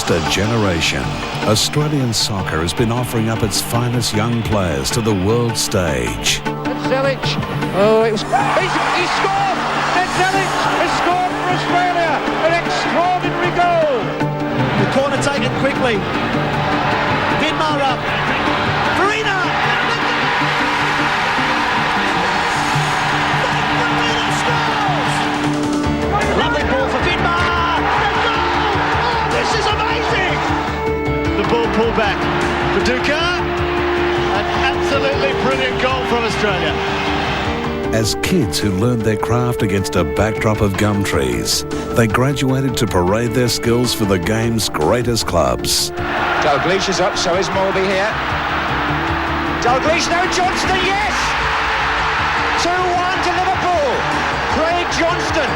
almost a generation, Australian soccer has been offering up its finest young players to the world stage. Zeljko. Oh, he scored! And Zeljko has scored for Australia! An extraordinary goal! The corner taken quickly. Vidmar up. Farina! Farina scores! Lovely ball for Vidmar! And goal! Oh, this is amazing! The ball pulled back. Viduka. An absolutely brilliant goal from Australia. As kids who learned their craft against a backdrop of gum trees, they graduated to parade their skills for the game's greatest clubs. Dalglish is up, so is Morby here. Dalglish, no, Johnston, yes! 2-1 to Liverpool. Craig Johnston.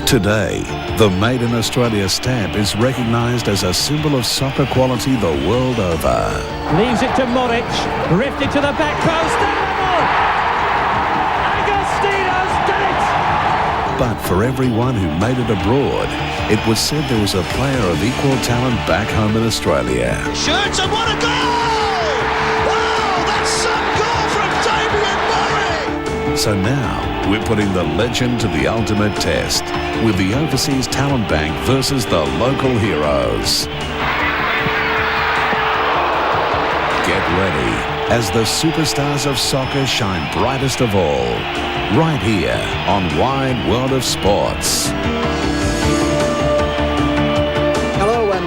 Today, the Made in Australia stamp is recognised as a symbol of soccer quality the world over. Leaves it to Juric, rifted to the back post. Agostino's done it! But for everyone who made it abroad, it was said there was a player of equal talent back home in Australia. Shoots and what a goal! Wow, that's some goal from Damian. So now, we're putting the legend to the ultimate test with the overseas talent bank versus the local heroes. Get ready as the superstars of soccer shine brightest of all, right here on Wide World of Sports.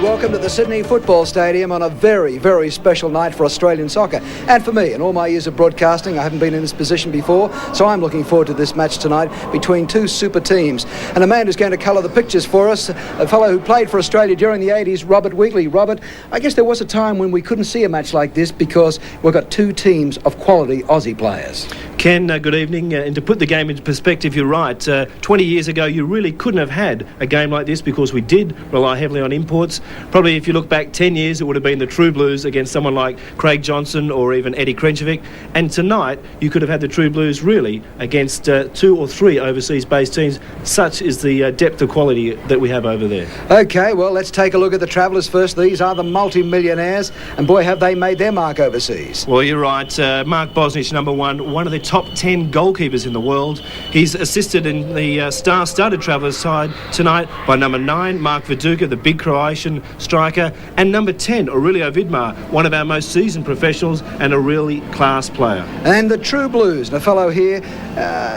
Welcome to the Sydney Football Stadium on a very, very special night for Australian soccer. And for me, in all my years of broadcasting, I haven't been in this position before, so I'm looking forward to this match tonight between two super teams. And a man who's going to colour the pictures for us, a fellow who played for Australia during the 80s, Robert Wheatley. Robert, I guess there was a time when we couldn't see a match like this because we've got two teams of quality Aussie players. Ken, good evening. And to put the game into perspective, you're right. 20 years ago, you really couldn't have had a game like this because we did rely heavily on imports. Probably if you look back 10 years, it would have been the True Blues against someone like Craig Johnson or even Eddie Krenjovic. And tonight, you could have had the True Blues really against 2 or 3 overseas-based teams. Such is the depth of quality that we have over there. OK, well, let's take a look at the travellers first. These are the multi-millionaires, and boy, have they made their mark overseas. Well, you're right. Mark Bosnich, number one of the top 10 goalkeepers in the world. He's assisted in the star-studded travellers side tonight by number 9, Mark Viduka, the big Croatian striker, and number 10, Aurelio Vidmar, one of our most seasoned professionals and a really class player. And the True Blues, and a fellow here,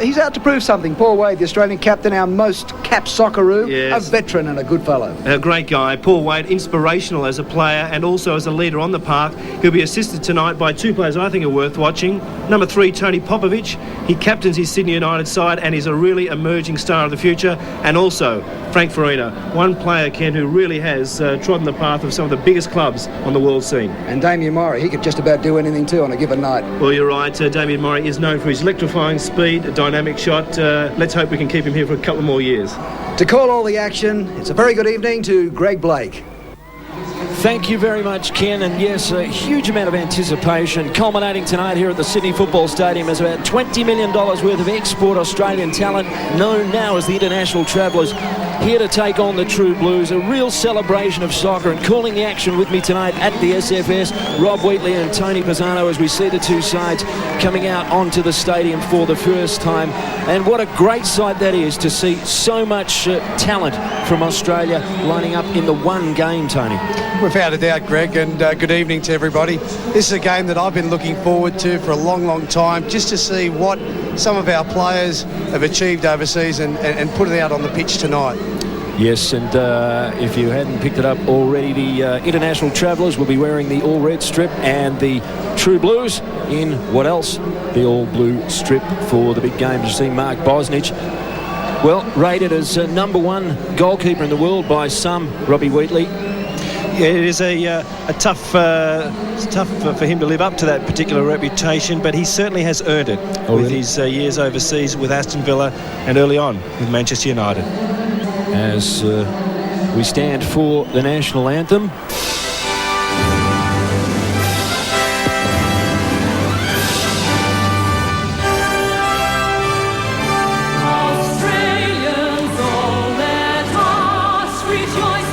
he's out to prove something. Paul Wade, the Australian captain, our most capped Socceroo, yes. A veteran and a good fellow. A great guy. Paul Wade, inspirational as a player and also as a leader on the park. He'll be assisted tonight by 2 players I think are worth watching. Number 3, Tony Popovic. He captains his Sydney United side and is a really emerging star of the future. And also Frank Farina, one player, Ken, who really has trodden the path of some of the biggest clubs on the world scene. And Damian Murray, he could just about do anything too on a given night. Well, you're right. Damian Murray is known for his electrifying speed, a dynamic shot. Let's hope we can keep him here for a couple more years. To call all the action, it's a very good evening to Greg Blake. Thank you very much, Ken, and yes, a huge amount of anticipation culminating tonight here at the Sydney Football Stadium as about $20 million worth of export Australian talent, known now as the International Travellers, here to take on the True Blues. A real celebration of soccer, and calling the action with me tonight at the SFS, Rob Wheatley and Tony Pisano, as we see the two sides coming out onto the stadium for the first time. And what a great sight that is to see so much talent from Australia lining up in the one game, Tony. Without a doubt, Greg, and good evening to everybody. This is a game that I've been looking forward to for a long, long time, just to see what some of our players have achieved overseas and put it out on the pitch tonight. Yes, and if you hadn't picked it up already, the International Travellers will be wearing the all-red strip and the True Blues in what else? The all-blue strip for the big game. You see Mark Bosnich, well, rated as number 1 goalkeeper in the world by some, Robbie Wheatley. Yeah, it is tough for him to live up to that particular reputation, but he certainly has earned it with his years overseas with Aston Villa and early on with Manchester United. As we stand for the National Anthem. Australians, all let us rejoice.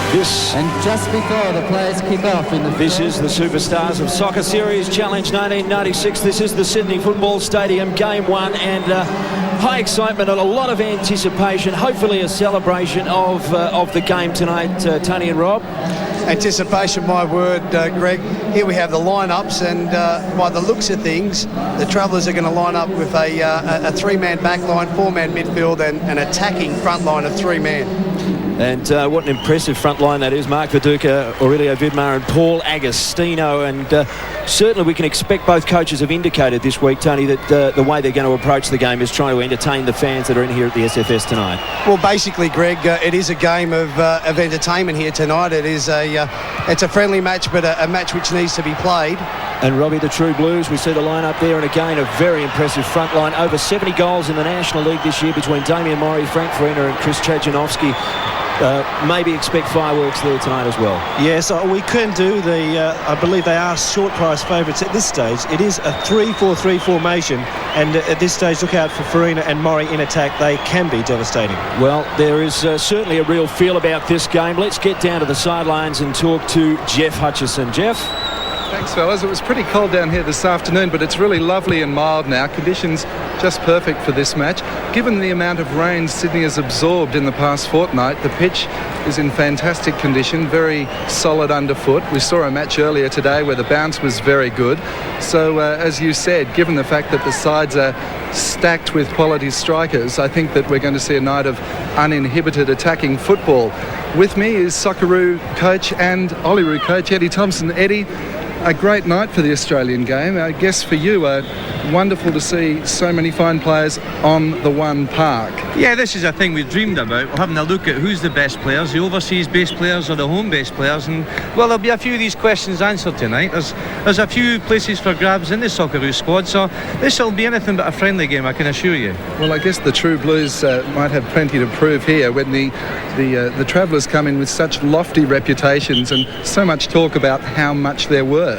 And just before the players kick off in the... This is the Superstars of Soccer Series Challenge 1996. This is the Sydney Football Stadium, Game 1, and high excitement and a lot of anticipation. Hopefully a celebration of the game tonight, Tony and Rob. Anticipation, my word, Greg. Here we have the lineups, and by the looks of things, the Travellers are going to line up with a three-man back line, four-man midfield, and an attacking front line of three-man. And what an impressive front line that is. Mark Viduka, Aurelio Vidmar and Paul Agostino. And certainly we can expect, both coaches have indicated this week, Tony, that the way they're going to approach the game is trying to entertain the fans that are in here at the SFS tonight. Well, basically, Greg, it is a game of entertainment here tonight. It's a friendly match, but a match which needs to be played. And Robbie, the True Blues, we see the line-up there, and again, a very impressive front line. Over 70 goals in the National League this year between Damian, Frank Farina and Chris Chajanovski. Maybe expect fireworks there tonight as well. Yes, we can do I believe they are short price favourites at this stage. It is a 3-4-3 formation, and at this stage, look out for Farina and Murray in attack. They can be devastating. Well, there is certainly a real feel about this game. Let's get down to the sidelines and talk to Jeff Hutchison. Jeff? Thanks, fellas. It was pretty cold down here this afternoon, but it's really lovely and mild now. Conditions just perfect for this match. Given the amount of rain Sydney has absorbed in the past fortnight, the pitch is in fantastic condition, very solid underfoot. We saw a match earlier today where the bounce was very good. So, as you said, given the fact that the sides are stacked with quality strikers, I think that we're going to see a night of uninhibited attacking football. With me is Socceroo coach and Olyroos coach Eddie Thompson. Eddie, a great night for the Australian game. I guess for you, wonderful to see so many fine players on the one park. Yeah, this is a thing we've dreamed about, having a look at who's the best players, the overseas-based players or the home-based players, and well, there'll be a few of these questions answered tonight. There's a few places for grabs in the Socceroos squad, so this will be anything but a friendly game, I can assure you. Well, I guess the True Blues might have plenty to prove here when the Travellers come in with such lofty reputations and so much talk about how much they're worth.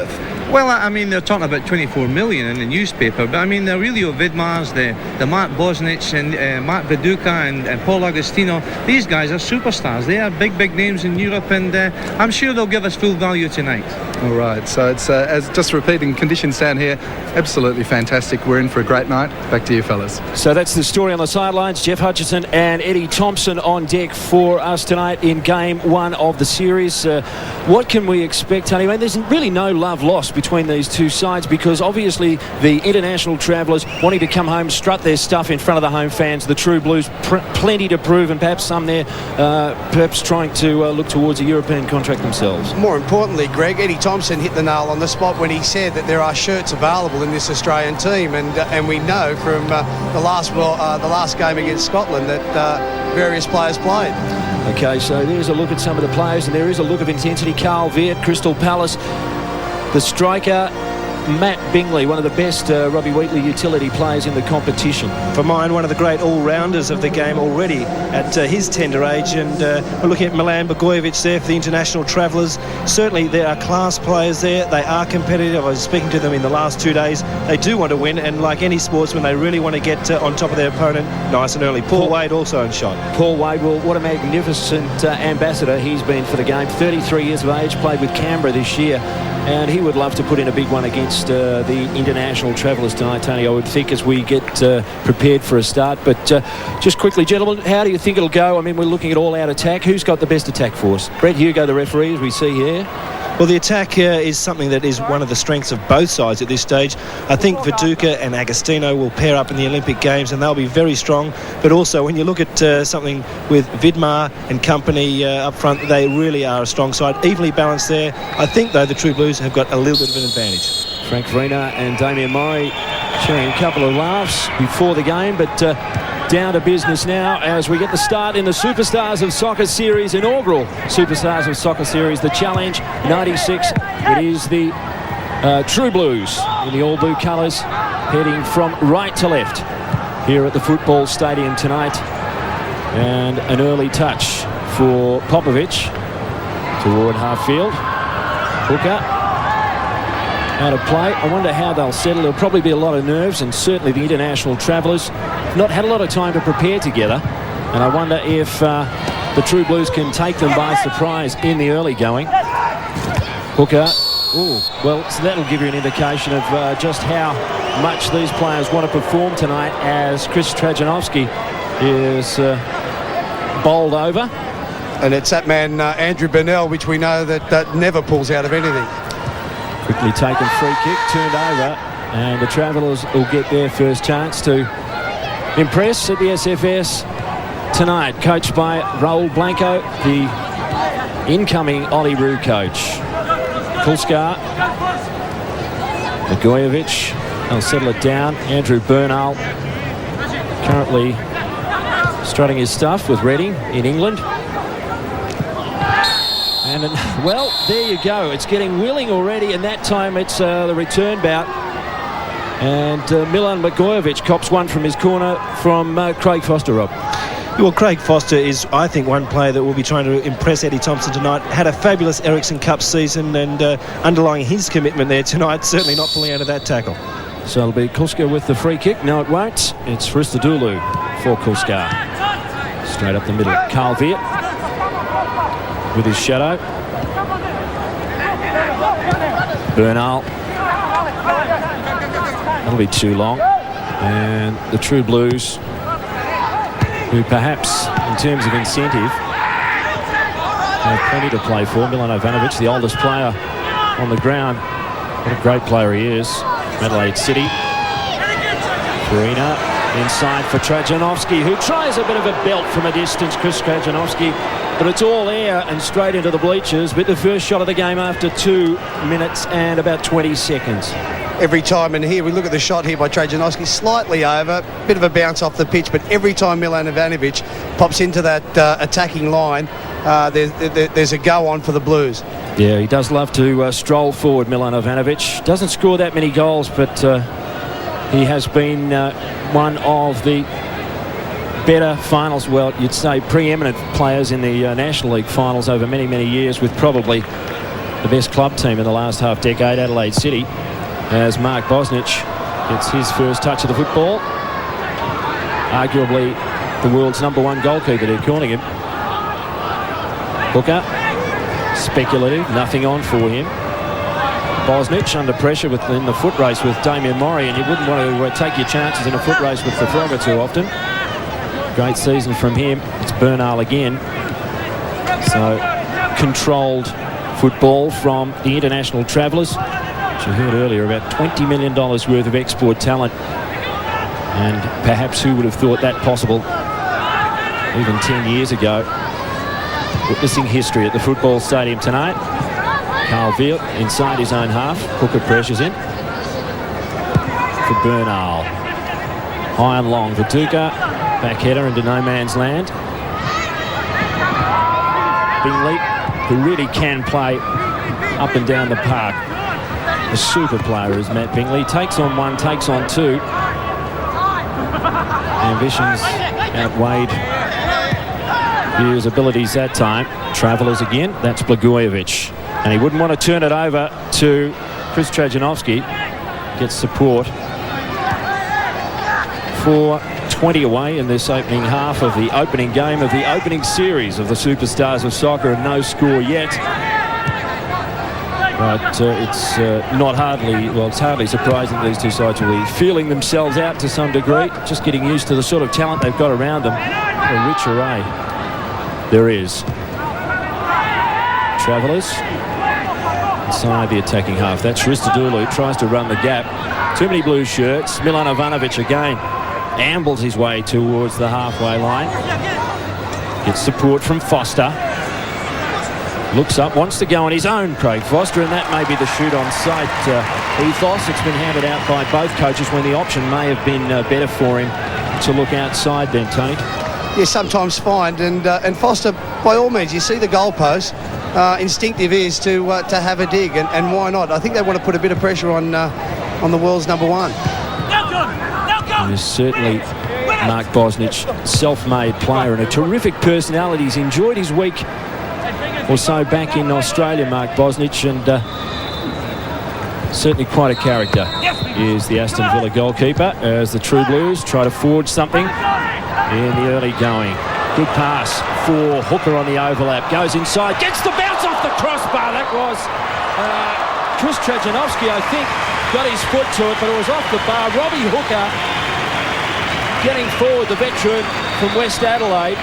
Well, I mean, they're talking about 24 million in the newspaper, but I mean, the Aurelio Vidmars, the Mark Bosnich and Mark Viduka and Paul Agostino, these guys are superstars. They are big names in Europe, and I'm sure they'll give us full value tonight. All right, so it's as just repeating conditions down here, absolutely fantastic. We're in for a great night. Back to you, fellas. So that's the story on the sidelines. Jeff Hutchison and Eddie Thompson on deck for us tonight in Game 1 of the series. What can we expect, Tony? I mean, there's really no love lost between these two sides, because obviously the international travellers wanting to come home, strut their stuff in front of the home fans. The True Blues plenty to prove, and perhaps some there perhaps trying to look towards a European contract themselves. More importantly, Greg, Eddie Thompson hit the nail on the spot when he said that there are shirts available in this Australian team, and we know from the last game against Scotland that various players played. Okay, so there's a look at some of the players, and there is a look of intensity. Carl Veart, Crystal Palace. The striker, Matt Bingley, one of the best Robbie Wheatley utility players in the competition. For mine, one of the great all-rounders of the game already at his tender age. And we're looking at Milan, Blagojevic there for the international travellers. Certainly there are class players there. They are competitive. I was speaking to them in the last 2 days. They do want to win, and like any sportsman, they really want to get on top of their opponent nice and early. Paul Wade also in shot. Paul Wade, well, what a magnificent ambassador he's been for the game. 33 years of age, played with Canberra this year. And he would love to put in a big one against the international travellers tonight, Tony, I would think, as we get prepared for a start. But just quickly, gentlemen, how do you think it'll go? I mean, we're looking at all-out attack. Who's got the best attack for us? Brett Hugo, the referee, as we see here. Well, the attack is something that is one of the strengths of both sides at this stage. I think Viduka and Agostino will pair up in the Olympic Games, and they'll be very strong. But also, when you look at something with Vidmar and company up front, they really are a strong side, evenly balanced there. I think, though, the True Blues have got a little bit of an advantage. Frank Farina and Damian sharing a couple of laughs before the game, but down to business now as we get the start in the Superstars of Soccer Series, inaugural Superstars of Soccer Series, the Challenge 96. It is the True Blues in the all-blue colours, heading from right to left here at the football stadium tonight. And an early touch for Popovic toward half field. Hooker out of play. I wonder how they'll settle. There'll probably be a lot of nerves, and certainly the international travellers not had a lot of time to prepare together. And I wonder if the True Blues can take them by surprise in the early going. Hooker. Ooh, well, so that'll give you an indication of just how much these players want to perform tonight as Chris Trajanovski is bowled over. And it's that man, Andrew Bernal, which we know that never pulls out of anything. Quickly taken free kick, turned over, and the Travellers will get their first chance to impress at the SFS tonight, coached by Raul Blanco, the incoming Olyroos coach. Kulscar, Blagojevic, they'll settle it down. Andrew Bernal, currently strutting his stuff with Reading in England. And well, there you go. It's getting willing already, and that time it's the return bout. And Milan Blagojevic cops one from his corner from Craig Foster, Rob. Well, Craig Foster is, I think, one player that will be trying to impress Eddie Thompson tonight. Had a fabulous Ericsson Cup season, and underlying his commitment there tonight, certainly not pulling out of that tackle. So it'll be Kulscar with the free kick. No, it won't. It's Hristodolou for Kulscar. Straight up the middle. Carl Veart with his shadow. Bernal. That'll be too long. And the True Blues, who perhaps, in terms of incentive, have plenty to play for. Milan Ivanovic, the oldest player on the ground. What a great player he is. Adelaide City. Farina inside for Trajanovski, who tries a bit of a belt from a distance, Chris Trajanovski, but it's all air and straight into the bleachers. But the first shot of the game after 2 minutes and about 20 seconds. Every time, and here we look at the shot here by Trajanovski, slightly over, bit of a bounce off the pitch, but every time Milan Ivanovic pops into that attacking line, there's a go on for the Blues. Yeah, he does love to stroll forward, Milan Ivanovic. Doesn't score that many goals, but he has been one of the better finals, well, you'd say preeminent players in the National League finals over many, many years, with probably the best club team in the last half decade, Adelaide City, as Mark Bosnich gets his first touch of the football. Arguably the world's #1 goalkeeper, they're calling him. Hooker, speculative, nothing on for him. Bosnich under pressure in the foot race with Damian Mori, and you wouldn't want to take your chances in a foot race with the Frogger too often. Great season from him. It's Bernal again. So controlled football from the international travellers. You heard earlier about $20 million worth of export talent, and perhaps who would have thought that possible even 10 years ago. Witnessing history at the football stadium tonight. Carl Veart inside his own half. Hooker pressures in for Bernal. High and long. Viduka, back header into no man's land. Bingley, who really can play up and down the park. A super player is Matt Bingley. Takes on one, takes on two. Ambitions outweighed his abilities that time. Travellers again. That's Blagojevic. And he wouldn't want to turn it over to Chris Trajanovski. Gets support for 20 away in this opening half of the opening game of the opening series of the Superstars of Soccer, and no score yet. But it's hardly surprising these two sides will be feeling themselves out to some degree, just getting used to the sort of talent they've got around them. A rich array there is. Travellers inside the attacking half. That's Hristodolou, tries to run the gap. Too many blue shirts. Milan Ivanovic again ambles his way towards the halfway line. Gets support from Foster. Looks up, wants to go on his own, Craig Foster, and that may be the shoot on sight ethos. It's been handed out by both coaches when the option may have been better for him to look outside then, Tony. Yeah, sometimes find, and Foster, by all means, you see the goalpost, instinctive is to have a dig, and why not? I think they want to put a bit of pressure on the world's #1. He's certainly Mark Bosnich, self-made player and a terrific personality. He's enjoyed his week or so back in Australia, Mark Bosnich, and certainly quite a character is the Aston Villa goalkeeper as the True Blues try to forge something in the early going. Good pass for Hooker on the overlap. Goes inside, gets the bounce off the crossbar. That was Chris Trajanovski, I think, got his foot to it, but it was off the bar. Robbie Hooker getting forward, the veteran from West Adelaide,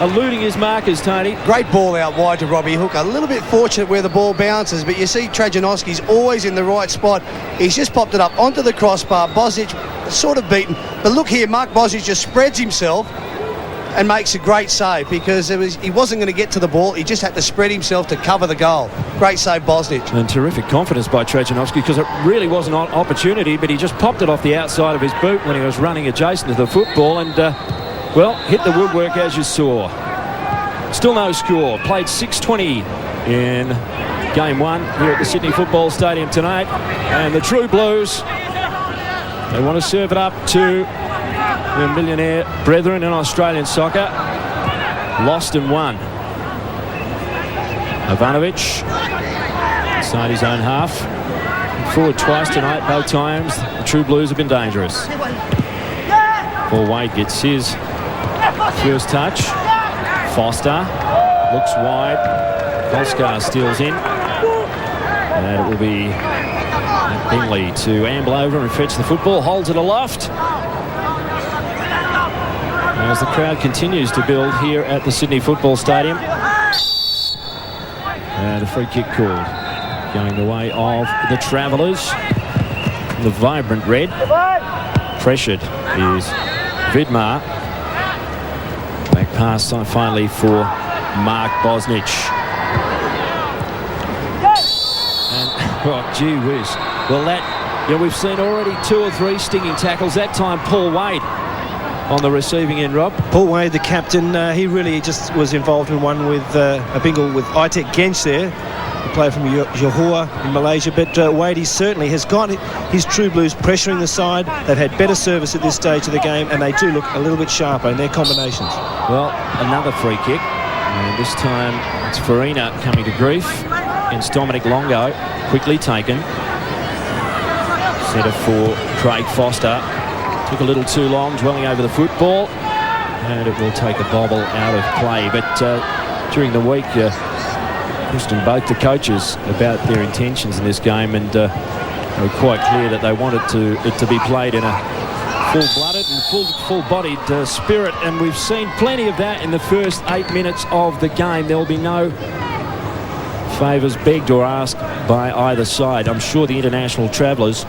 eluding his markers, Tony. Great ball out wide to Robbie Hooker. A little bit fortunate where the ball bounces, but you see Trajanovski's always in the right spot. He's just popped it up onto the crossbar. Bosnich sort of beaten. But look here, Mark Bosnich just spreads himself and makes a great save because he wasn't going to get to the ball. He just had to spread himself to cover the goal. Great save, Bosnich. And terrific confidence by Trajanovski because it really was an opportunity, but he just popped it off the outside of his boot when he was running adjacent to the football and, well, hit the woodwork as you saw. Still no score. Played 6:20 in Game 1 here at the Sydney Football Stadium tonight. And the True Blues, they want to serve it up to the millionaire brethren in Australian soccer. Lost and won. Ivanovic inside his own half. Forward twice tonight, both times the True Blues have been dangerous. Paul Wade gets his first touch. Foster looks wide. Kulscar steals in. And it will be Bingley to amble over and fetch the football. Holds it aloft. As the crowd continues to build here at the Sydney Football Stadium. And a free kick called. Going the way of the Travellers. The vibrant red. Pressured is Vidmar. Back pass finally for Mark Bosnich. And, oh, gee whiz. Well, we've seen already 2 or 3 stinging tackles. That time, Paul Wade on the receiving end, Rob. Paul Wade, the captain, he really just was involved in one with a bingle with Aytek Genc there, a player from Johor in Malaysia. But Wade, he certainly has got his True Blues pressuring the side. They've had better service at this stage of the game, and they do look a little bit sharper in their combinations. Well, another free kick. And this time it's Farina coming to grief against Dominic Longo. Quickly taken. Centre for Craig Foster. Took a little too long, dwelling over the football, and it will take a bobble out of play. But during the week, questioned both the coaches about their intentions in this game, and they were quite clear that they wanted it to be played in a full-blooded and full-bodied spirit, and we've seen plenty of that in the first 8 minutes of the game. There will be no favours begged or asked by either side. I'm sure the international travellers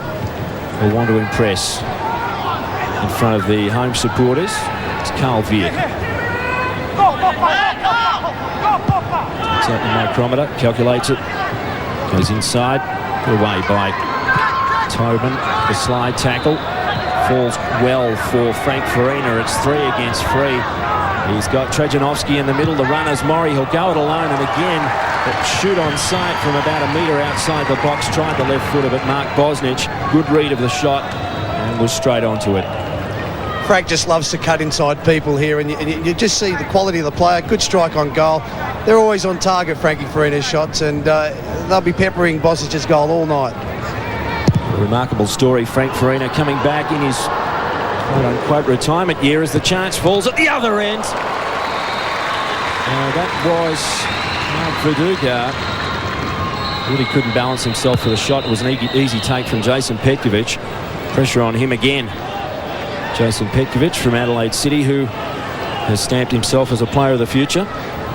will want to impress. In front of the home supporters, it's Carl Veart. Takes out the micrometer, calculates it, goes inside, put away by Tobin. The slide tackle falls well for Frank Farina. It's 3 against 3. He's got Trajanovski in the middle. The runners, Murray, he'll go it alone, and again, that shoot on sight from about a metre outside the box. Tried the left foot of it, Mark Bosnich. Good read of the shot, and was straight onto it. Frank just loves to cut inside people here, and you just see the quality of the player. Good strike on goal. They're always on target, Frankie Farina's shots, and they'll be peppering Bosnich's goal all night. A remarkable story. Frank Farina coming back in his quote-unquote retirement year as the chance falls at the other end. That was Viduka. Really couldn't balance himself for the shot. It was an easy take from Jason Petkovic. Pressure on him again. Jason Petkovic from Adelaide City, who has stamped himself as a player of the future.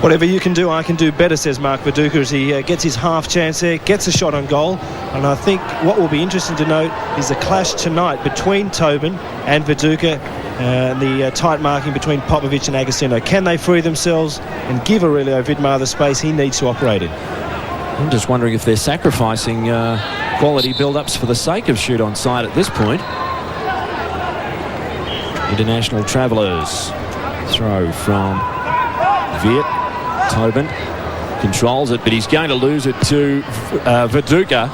Whatever you can do, I can do better, says Mark Viduka as he gets his half chance there, gets a shot on goal. And I think what will be interesting to note is the clash tonight between Tobin and Viduka, and the tight marking between Popovic and Agostino. Can they free themselves and give Aurelio Vidmar the space he needs to operate in? I'm just wondering if they're sacrificing quality build-ups for the sake of shoot on sight at this point. International travellers. Throw from Veart. Tobin controls it, but he's going to lose it to Viduka.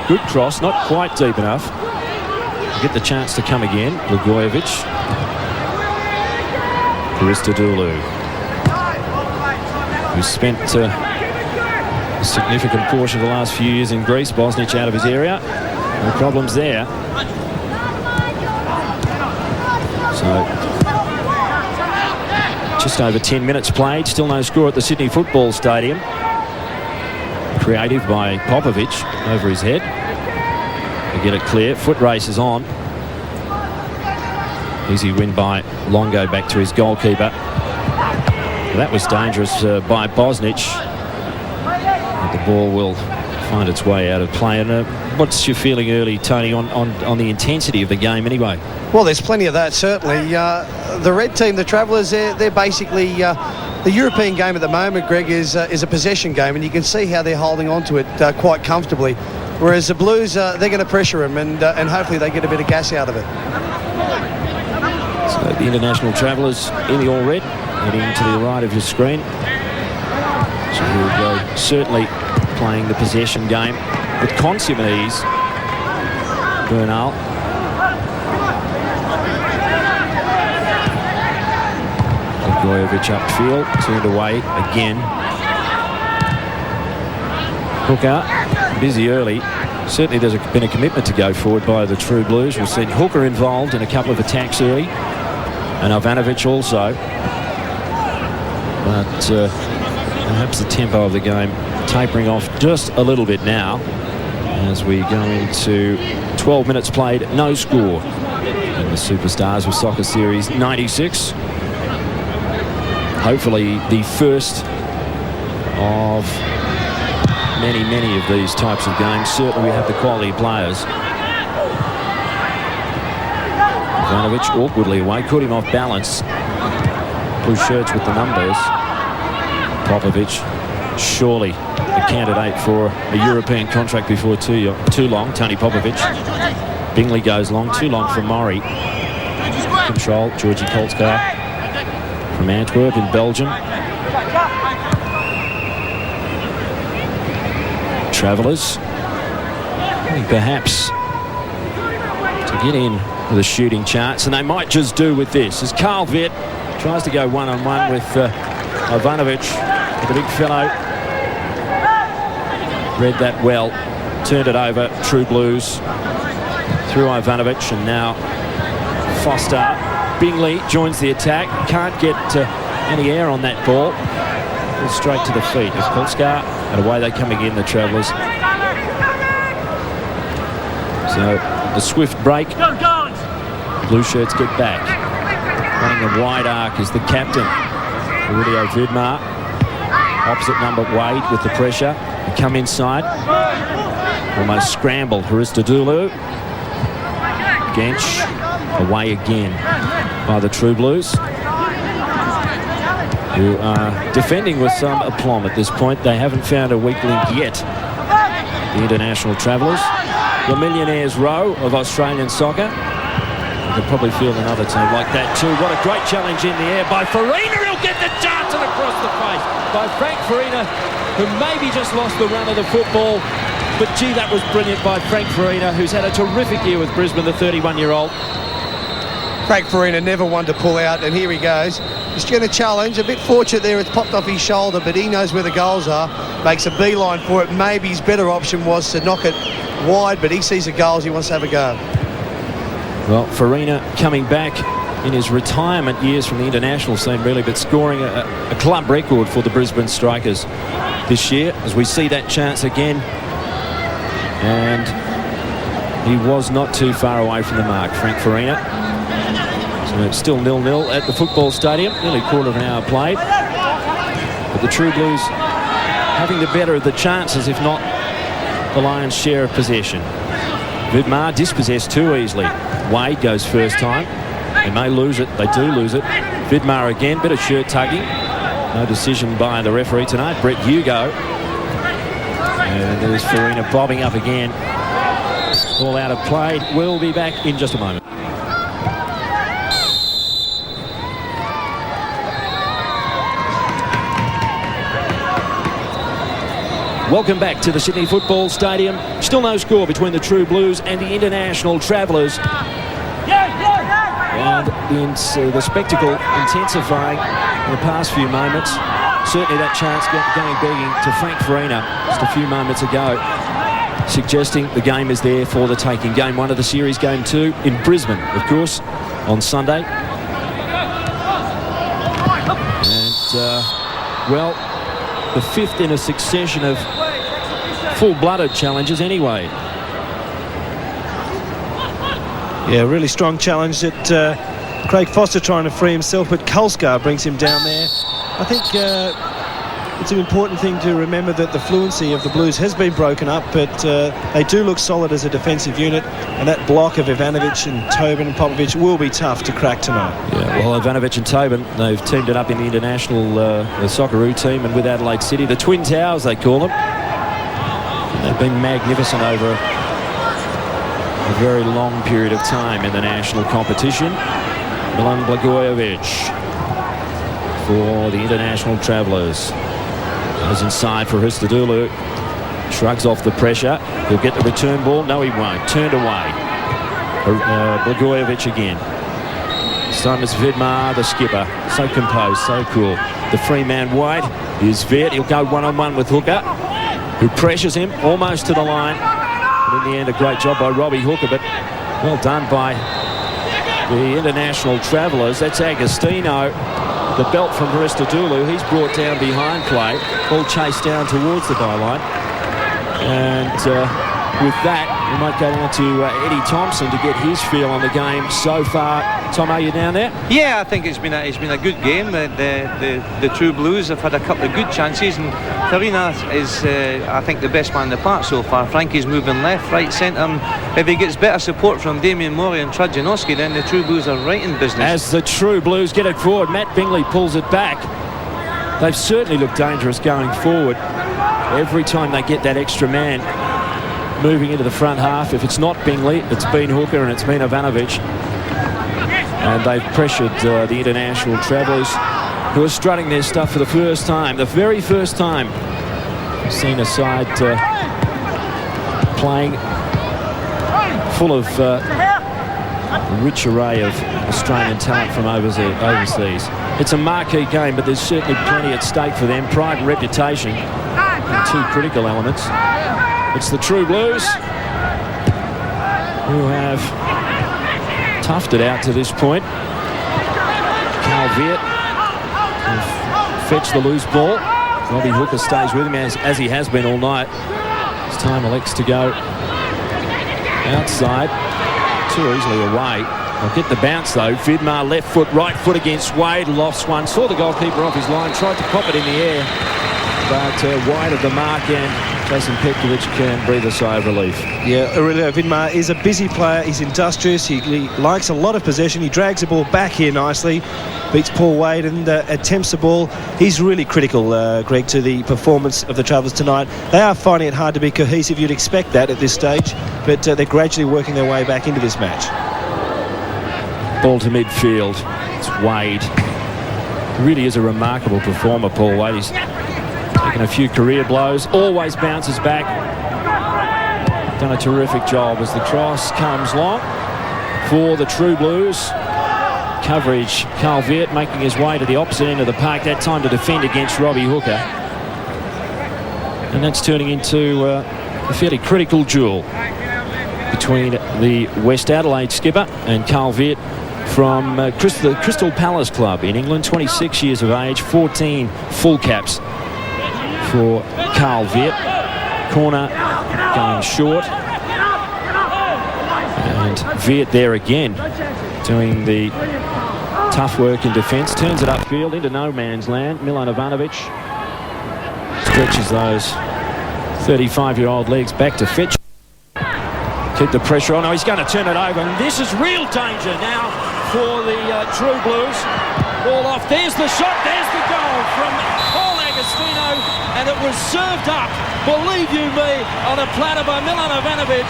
Good cross, not quite deep enough. Get the chance to come again. Blagojevic. Hristodolou, who spent a significant portion of the last few years in Greece. Bosnich out of his area. No problems there. So just Just over 10 minutes played. Still no score at the Sydney Football Stadium. Creative by Popovic over his head. To get it clear. Foot race is on. Easy win by Longo back to his goalkeeper. That was dangerous by Bosnich. But the ball will find its way out of play. And what's your feeling early, Tony, on the intensity of the game anyway? Well, there's plenty of that, certainly. The red team, the Travellers, they're basically... the European game at the moment, Greg, is a possession game, and you can see how they're holding on to it quite comfortably. Whereas the Blues, they're going to pressure them, and hopefully they get a bit of gas out of it. So the International Travellers in the all-red, heading to the right of your screen. So we'll go certainly playing the possession game with consummate ease. Bernal. Blagojevic upfield, turned away again. Hooker, busy early. Certainly there's been a commitment to go forward by the True Blues. We've seen Hooker involved in a couple of attacks early, and Ivanovic also. But perhaps the tempo of the game tapering off just a little bit now as we go into 12 minutes played, no score in the Superstars of Soccer Series 96. Hopefully the first of many of these types of games. Certainly we have the quality players. Ivanovic awkwardly away, caught him off balance. Blue shirts with the numbers. Popovic, surely the candidate for a European contract before too long. Tony Popovic. Bingley goes long, too long for Murray. Control, Juric Kulscar from Antwerp in Belgium. Travellers, perhaps to get in with a shooting chance, and they might just do with this as Carl Veart tries to go one-on-one with Ivanovic, the big fellow. Read that well, turned it over. True Blues through Ivanovic, and now Foster. Bingley joins the attack, can't get any air on that ball. Goes straight to the feet of Kulscar, and away they come again, the Travellers. So a swift break. Blue shirts get back. Running a wide arc is the captain, Aurelio Vidmar. Opposite number Wade with the pressure. They come inside. Almost scrambled. Hristodolou. Genc away again by the True Blues, who are defending with some aplomb at this point. They haven't found a weak link yet. The International Travellers, the millionaires' row of Australian soccer. You could probably field another team like that too. What a great challenge in the air by Farina. He'll get the chance and across the face by Frank Farina, who maybe just lost the run of the football. But gee, that was brilliant by Frank Farina, who's had a terrific year with Brisbane, the 31-year-old. Frank Farina never one to pull out, and here he goes. He's going to challenge. A bit fortunate there, it's popped off his shoulder, but he knows where the goals are. Makes a beeline for it. Maybe his better option was to knock it wide, but he sees the goals, he wants to have a go. Well, Farina coming back in his retirement years from the international scene, really, but scoring a club record for the Brisbane Strikers this year, as we see that chance again. And he was not too far away from the mark, Frank Farina. So it's still 0-0 at the football stadium, nearly quarter of an hour played. But the True Blues having the better of the chances, if not the lion's share of possession. Vidmar dispossessed too easily. Wade goes first time. They may lose it. They do lose it. Vidmar again, bit of shirt tugging. No decision by the referee tonight. Brett Hugo. And there's Farina bobbing up again. All out of play. We'll be back in just a moment. Welcome back to the Sydney Football Stadium. Still no score between the True Blues and the International Travellers. And the spectacle intensifying in the past few moments. Certainly that chance going begging to Frank Farina just a few moments ago, suggesting the game is there for the taking. Game 1 of the series, Game 2 in Brisbane, of course, on Sunday. And well, the 5th in a succession of full-blooded challenges anyway. Yeah, really strong challenge that Craig Foster trying to free himself, but Kulscar brings him down there. I think it's an important thing to remember that the fluency of the Blues has been broken up, but they do look solid as a defensive unit, and that block of Ivanovic and Tobin and Popovic will be tough to crack tonight. Yeah, well, Ivanovic and Tobin, they've teamed it up in the international the Socceroo team, and with Adelaide City, the Twin Towers they call them. They've been magnificent over a very long period of time in the national competition. Milan Blagojevic for the international travellers. Goes inside for Hristodolou. Shrugs off the pressure. He'll get the return ball. No, he won't. Turned away. Blagojevic again. This time it's Vidmar, the skipper. So composed, so cool. The free man wide is Veart. He'll go one-on-one with Hooker, who pressures him almost to the line. And in the end, a great job by Robbie Hooker, but well done by the international travellers. That's Agostino. The belt from Hristodolou. He's brought down behind play. Ball chased down towards the byline. And with that, we might go down to Eddie Thompson to get his feel on the game so far. Tom, are you down there? Yeah, I think it's been a good game. The True Blues have had a couple of good chances, and Farina is, I think, the best man in the park so far. Frankie's moving left, right, centre. If he gets better support from Damian Mori and Trajanowski, then the True Blues are right in business. As the True Blues get it forward, Matt Bingley pulls it back. They've certainly looked dangerous going forward. Every time they get that extra man moving into the front half, if it's not Bingley, it's been Hooker and it's been Ivanovic. And they've pressured the international travellers, who are strutting their stuff for the first time, the very first time. We've seen a side playing full of a rich array of Australian talent from overseas. It's a marquee game, but there's certainly plenty at stake for them. Pride and reputation are two critical elements. It's the True Blues who have toughed it out to this point. Veart will fetch the loose ball. Robbie Hooker stays with him as he has been all night. This time elects to go outside, too easily away. They'll get the bounce though. Vidmar left foot, right foot against Wade. Lofts one, saw the goalkeeper off his line, tried to pop it in the air, but wide of the mark, and Jason Petkovic can breathe a sigh of relief. Yeah, Aurelio Vidmar is a busy player. He's industrious. He likes a lot of possession. He drags the ball back here nicely, beats Paul Wade and attempts the ball. He's really critical, Greg, to the performance of the Travellers tonight. They are finding it hard to be cohesive. You'd expect that at this stage, but they're gradually working their way back into this match. Ball to midfield. It's Wade. Really is a remarkable performer, Paul Wade. He's taken a few career blows, always bounces back. Done a terrific job as the cross comes long for the True Blues. Coverage, Veart making his way to the opposite end of the park, that time to defend against Robbie Hooker. And that's turning into a fairly critical duel between the West Adelaide skipper and Veart from the Crystal Palace Club in England, 26 years of age, 14 full caps for Veart. Corner going short, and Veart there again doing the tough work in defence, turns it upfield into no man's land. Milan Ivanovic stretches those 35-year-old legs back to fetch. Keep the pressure on. Oh, he's going to turn it over, and this is real danger now for the True Blues. Ball off. There's the shot. There's the goal from Agostino, and it was served up, believe you me, on a platter by Milan Ivanovic.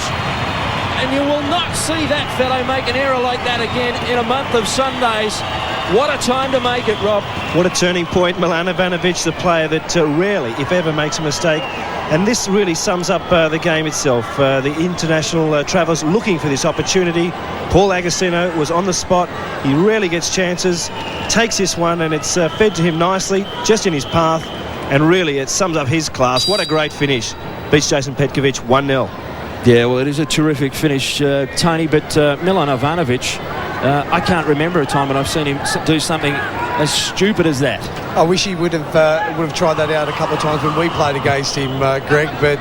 And you will not see that fellow make an error like that again in a month of Sundays. What a time to make it, Rob. What a turning point. Milan Ivanovic, the player that rarely, if ever, makes a mistake. And this really sums up the game itself. The international travellers looking for this opportunity. Paul Agostino was on the spot. He rarely gets chances. Takes this one, and it's fed to him nicely, just in his path. And really, it sums up his class. What a great finish. Beats Jason Petkovic 1-0. Yeah, well, it is a terrific finish, Tony, but Milan Ivanovic, I can't remember a time when I've seen him do something as stupid as that. I wish he would have tried that out a couple of times when we played against him, Greg. But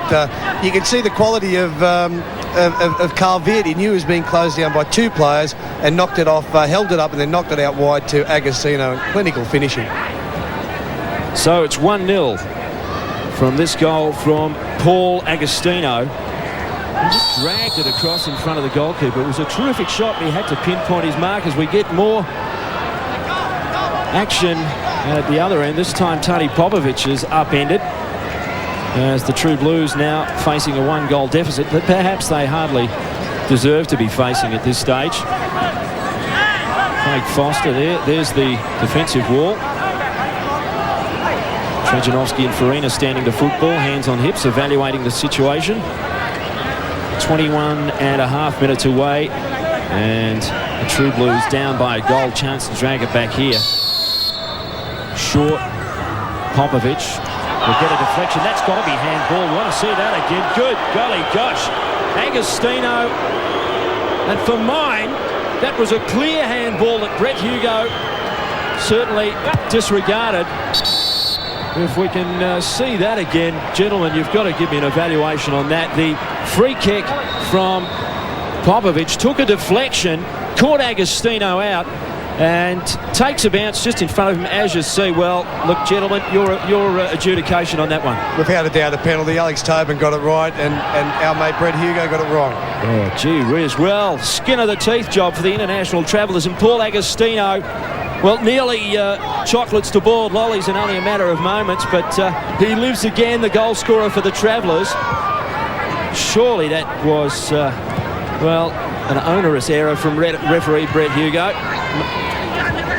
you can see the quality of Carl Veart. He knew he was being closed down by two players and knocked it off, held it up, and then knocked it out wide to Agostino. Clinical finishing. So it's 1-0 from this goal from Paul Agostino. He just dragged it across in front of the goalkeeper. It was a terrific shot, but he had to pinpoint his mark as we get more action at the other end. This time Tony Popovic is upended as the True Blues now facing a 1-goal deficit that perhaps they hardly deserve to be facing at this stage. Craig Foster there's the defensive wall. Trajanovski and Farina standing to football, hands on hips, evaluating the situation. 21 and a half minutes away, and the True Blues down by a goal. Chance to drag it back here. Short. Popovic will get a deflection. That's got to be handball. Want to see that again. Good golly gosh. Agostino. And for mine, that was a clear handball that Brett Hugo certainly disregarded. If we can see that again, gentlemen, you've got to give me an evaluation on that. The free kick from Popovic took a deflection, caught Agostino out, and takes a bounce just in front of him, as you see. Well, look, gentlemen, your adjudication on that one. Without a doubt, a penalty. Alex Tobin got it right, and our mate Brett Hugo got it wrong. Oh, gee whiz. Well, skin of the teeth job for the international travellers, and Paul Agostino, well, nearly chocolates to boiled lollies in only a matter of moments, but he lives again, the goal scorer for the travellers. Surely that was, well, an onerous error from referee Brett Hugo.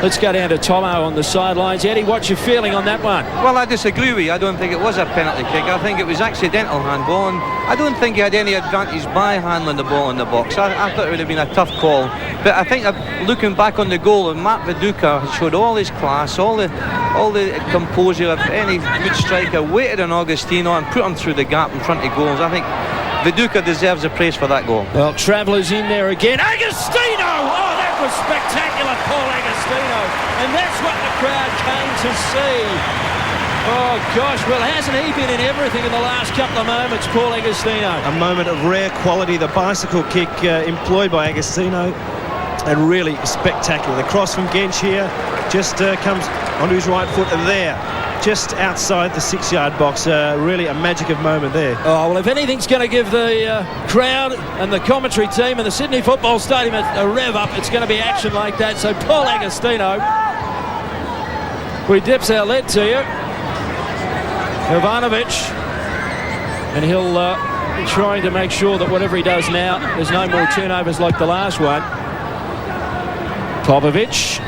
Let's go down to Tomo on the sidelines. Eddie, what's your feeling on that one? Well, I disagree with you. I don't think it was a penalty kick. I think it was accidental handball, and I don't think he had any advantage by handling the ball in the box. I thought it would have been a tough call. But I think looking back on the goal, Matt Viduka showed all his class, all the composure of any good striker, waited on Agostino and put him through the gap in front of goals. I think Viduka deserves a praise for that goal. Well, Travellers in there again. Agostino! Oh, that was spectacular, Paul Agostino. And that's what the crowd came to see. Oh, gosh. Well, hasn't he been in everything in the last couple of moments, Paul Agostino? A moment of rare quality. The bicycle kick employed by Agostino. And really spectacular. The cross from Genc here just comes onto his right foot there. Just outside the 6-yard box. Really a magic of moment there. Oh, well, if anything's going to give the crowd and the commentary team and the Sydney Football Stadium a rev up, it's going to be action like that. So Paul Agostino, we dips our lead to you. Ivanovic, and he'll be trying to make sure that whatever he does now, there's no more turnovers like the last one. Popovic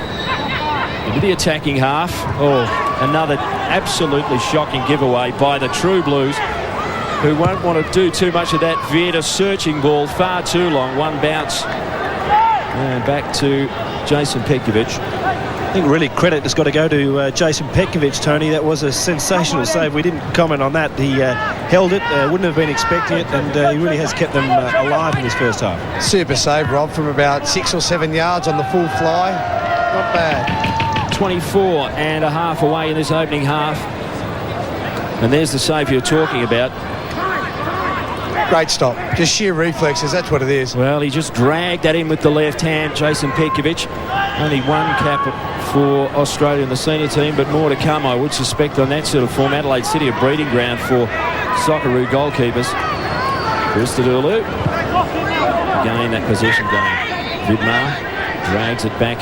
into the attacking half. Oh, another absolutely shocking giveaway by the True Blues, who won't want to do too much of that. Veart searching ball far too long. One bounce. And back to Jason Petkovic. I think really credit has got to go to Jason Petkovic, Tony. That was a sensational save. We didn't comment on that. He held it, wouldn't have been expecting it, and he really has kept them alive in this first half. Super save, Rob, from about 6 or 7 yards on the full fly. Not bad. 24 and a half away in this opening half. And there's the save you're talking about. Great stop. Just sheer reflexes, that's what it is. Well, he just dragged that in with the left hand, Jason Petkovic. Only one cap for Australia in the senior team, but more to come, I would suspect, on that sort of form. Adelaide City, a breeding ground for Socceroo goalkeepers. Hristodolou. Again, that possession game. Vidmar drags it back.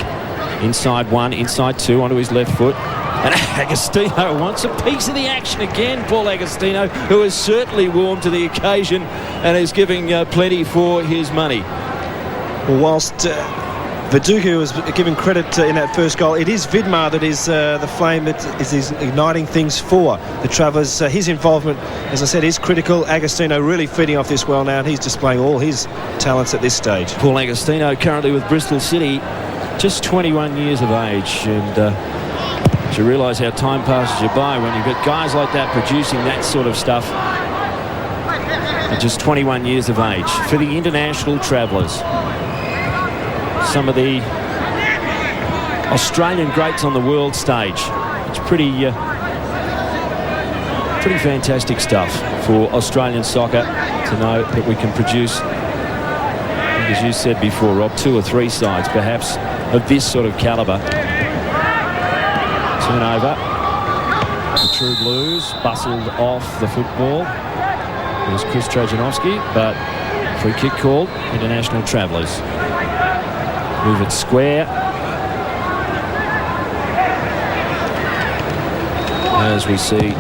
Inside one, inside two, onto his left foot. And Agostino wants a piece of the action again. Paul Agostino, who is certainly warm to the occasion and is giving plenty for his money. Well, whilst Viduka was given credit in that first goal, it is Vidmar that is the flame that is igniting things for the Travellers. His involvement, as I said, is critical. Agostino really feeding off this well now, and he's displaying all his talents at this stage. Paul Agostino currently with Bristol City, just 21 years of age, and you realise how time passes you by when you've got guys like that producing that sort of stuff at just 21 years of age. For the international travellers, some of the Australian greats on the world stage. It's pretty fantastic stuff for Australian soccer to know that we can produce, as you said before, Rob, 2 or 3 sides perhaps of this sort of calibre. Turnover. The True Blues bustled off the football. It was Chris Trajanovski, but free kick called. International Travellers move it square. As we see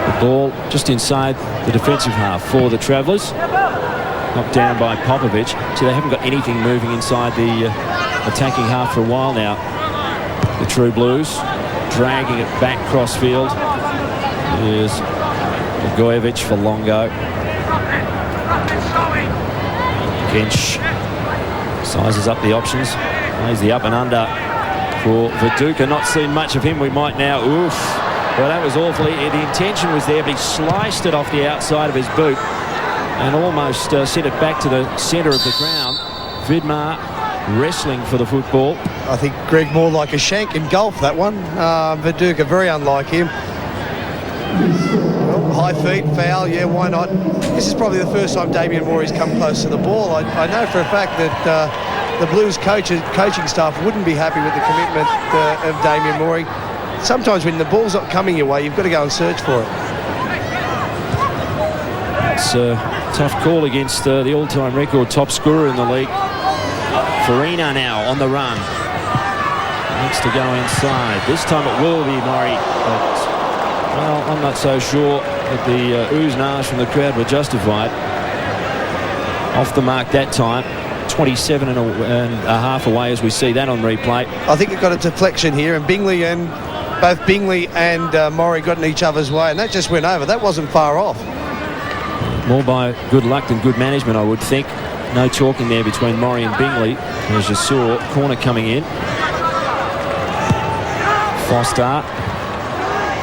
the ball just inside the defensive half for the Travellers. Knocked down by Popovic. So they haven't got anything moving inside the attacking half for a while now. The True Blues dragging it back cross field. Here's Blagojevic for Longo. Genc sizes up the options. Plays the up and under for Viduka. Not seen much of him. We might now. Oof. Well, that was awfully. The intention was there, but he sliced it off the outside of his boot and almost sent it back to the centre of the ground. Vidmar wrestling for the football. I think, Greg, more like a shank in golf, that one. Viduka, very unlike him. Well, high feet, foul, yeah, why not? This is probably the first time Damian Morey's come close to the ball. I know for a fact that the Blues coaching staff wouldn't be happy with the commitment of Damian Morey. Sometimes when the ball's not coming your way, you've got to go and search for it. It's a tough call against the all-time record top scorer in the league. Farina now on the run. Needs to go inside. This time it will be Morey, but well, I'm not so sure that the oohs and ahs from the crowd were justified. Off the mark that time. 27 and a half away as we see that on replay. I think it got a deflection here, and both Bingley and Morey got in each other's way, and that just went over. That wasn't far off. More by good luck than good management, I would think. No talking there between Morey and Bingley. As you saw, corner coming in. Foster.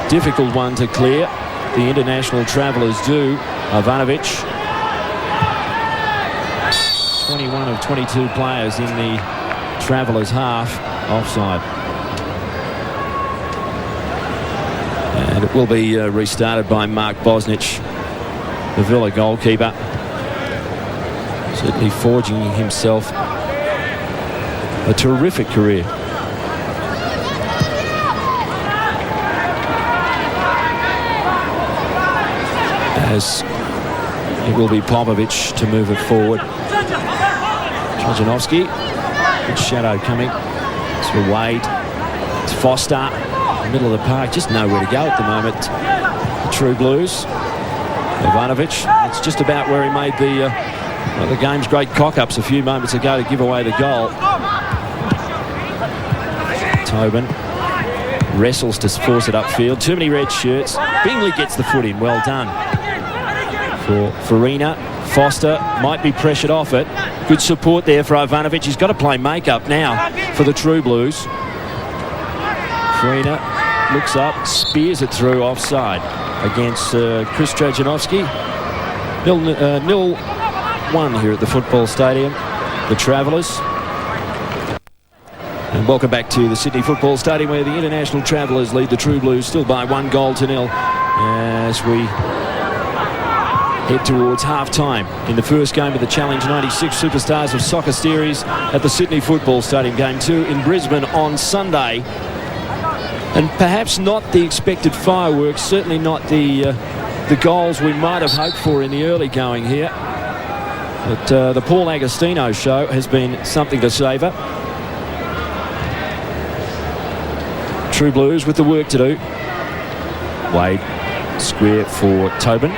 Difficult one to clear. The international travellers do. Ivanovic. 21 of 22 players in the travellers half. Offside. And it will be restarted by Mark Bosnich, the Villa goalkeeper. Certainly forging himself a terrific career. As it will be Popovic to move it forward. Trajanovski, good shadow coming. It's for Wade. It's Foster, middle of the park, just nowhere to go at the moment. The True Blues. Ivanovic, it's just about where he made the game's great cock-ups a few moments ago to give away the goal. Tobin wrestles to force it upfield. Too many red shirts. Bingley gets the foot in. Well done. For Farina. Foster might be pressured off it. Good support there for Ivanovic. He's got to play make-up now for the True Blues. Farina looks up, spears it through offside against Chris Trajanovski. 0-1 here at the football stadium. The Travellers. And welcome back to the Sydney Football Stadium, where the international Travellers lead the True Blues still by 1-0 as we head towards half-time in the first game of the Challenge 96 Superstars of Soccer Series at the Sydney Football Stadium. Game 2 in Brisbane on Sunday. And perhaps not the expected fireworks, certainly not the goals we might have hoped for in the early going here. But the Paul Agostino show has been something to savour. True Blues with the work to do. Wade, square for Tobin.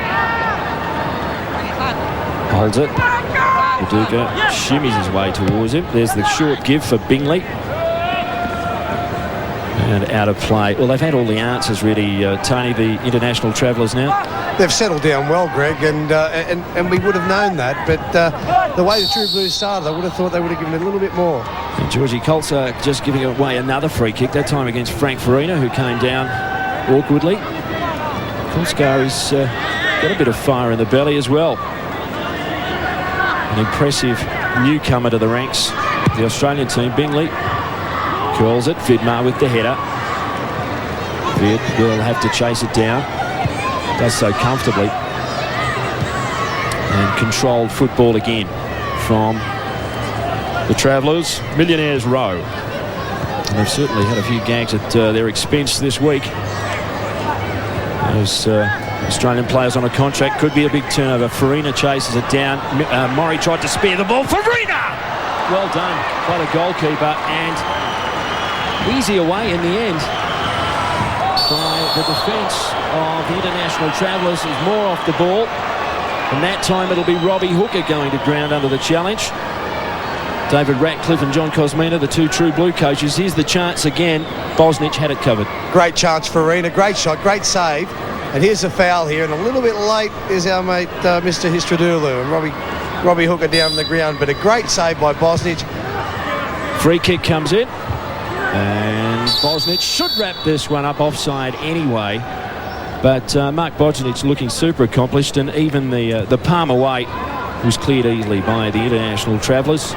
Holds it. Viduka shimmies his way towards him. There's the short give for Bingley. And out of play. Well, they've had all the answers really, Tony, the international travellers now. They've settled down well, Greg, and we would have known that. But the way the True Blues started, I would have thought they would have given it a little bit more. And Georgie Kulscar just giving away another free kick, that time against Frank Farina, who came down awkwardly. Kulscar has got a bit of fire in the belly as well. An impressive newcomer to the ranks the Australian team. Bingley curls it. Vidmar with the header. Veart will have to chase it down. Does so comfortably. And controlled football again from the Travellers. Millionaires Row. And they've certainly had a few gags at their expense this week. Those Australian players on a contract. Could be a big turnover. Farina chases it down. Murray tried to spare the ball. Farina! Well done by the goalkeeper, and easy away in the end by the defence of the International Travellers. Is more off the ball, and that time it'll be Robbie Hooker going to ground under the challenge. David Ratcliffe and John Cosmina, the two True Blue coaches. Here's the chance again. Bosnich had it covered. Great chance for Farina, great shot, great save. And here's a foul here, and a little bit late is our mate Mr. Hristodolou, and Robbie Hooker down on the ground, but a great save by Bosnich. Free kick comes in, and Bosnich should wrap this one up offside anyway. But Mark Bosnich looking super accomplished, and even the palm away was cleared easily by the International Travellers.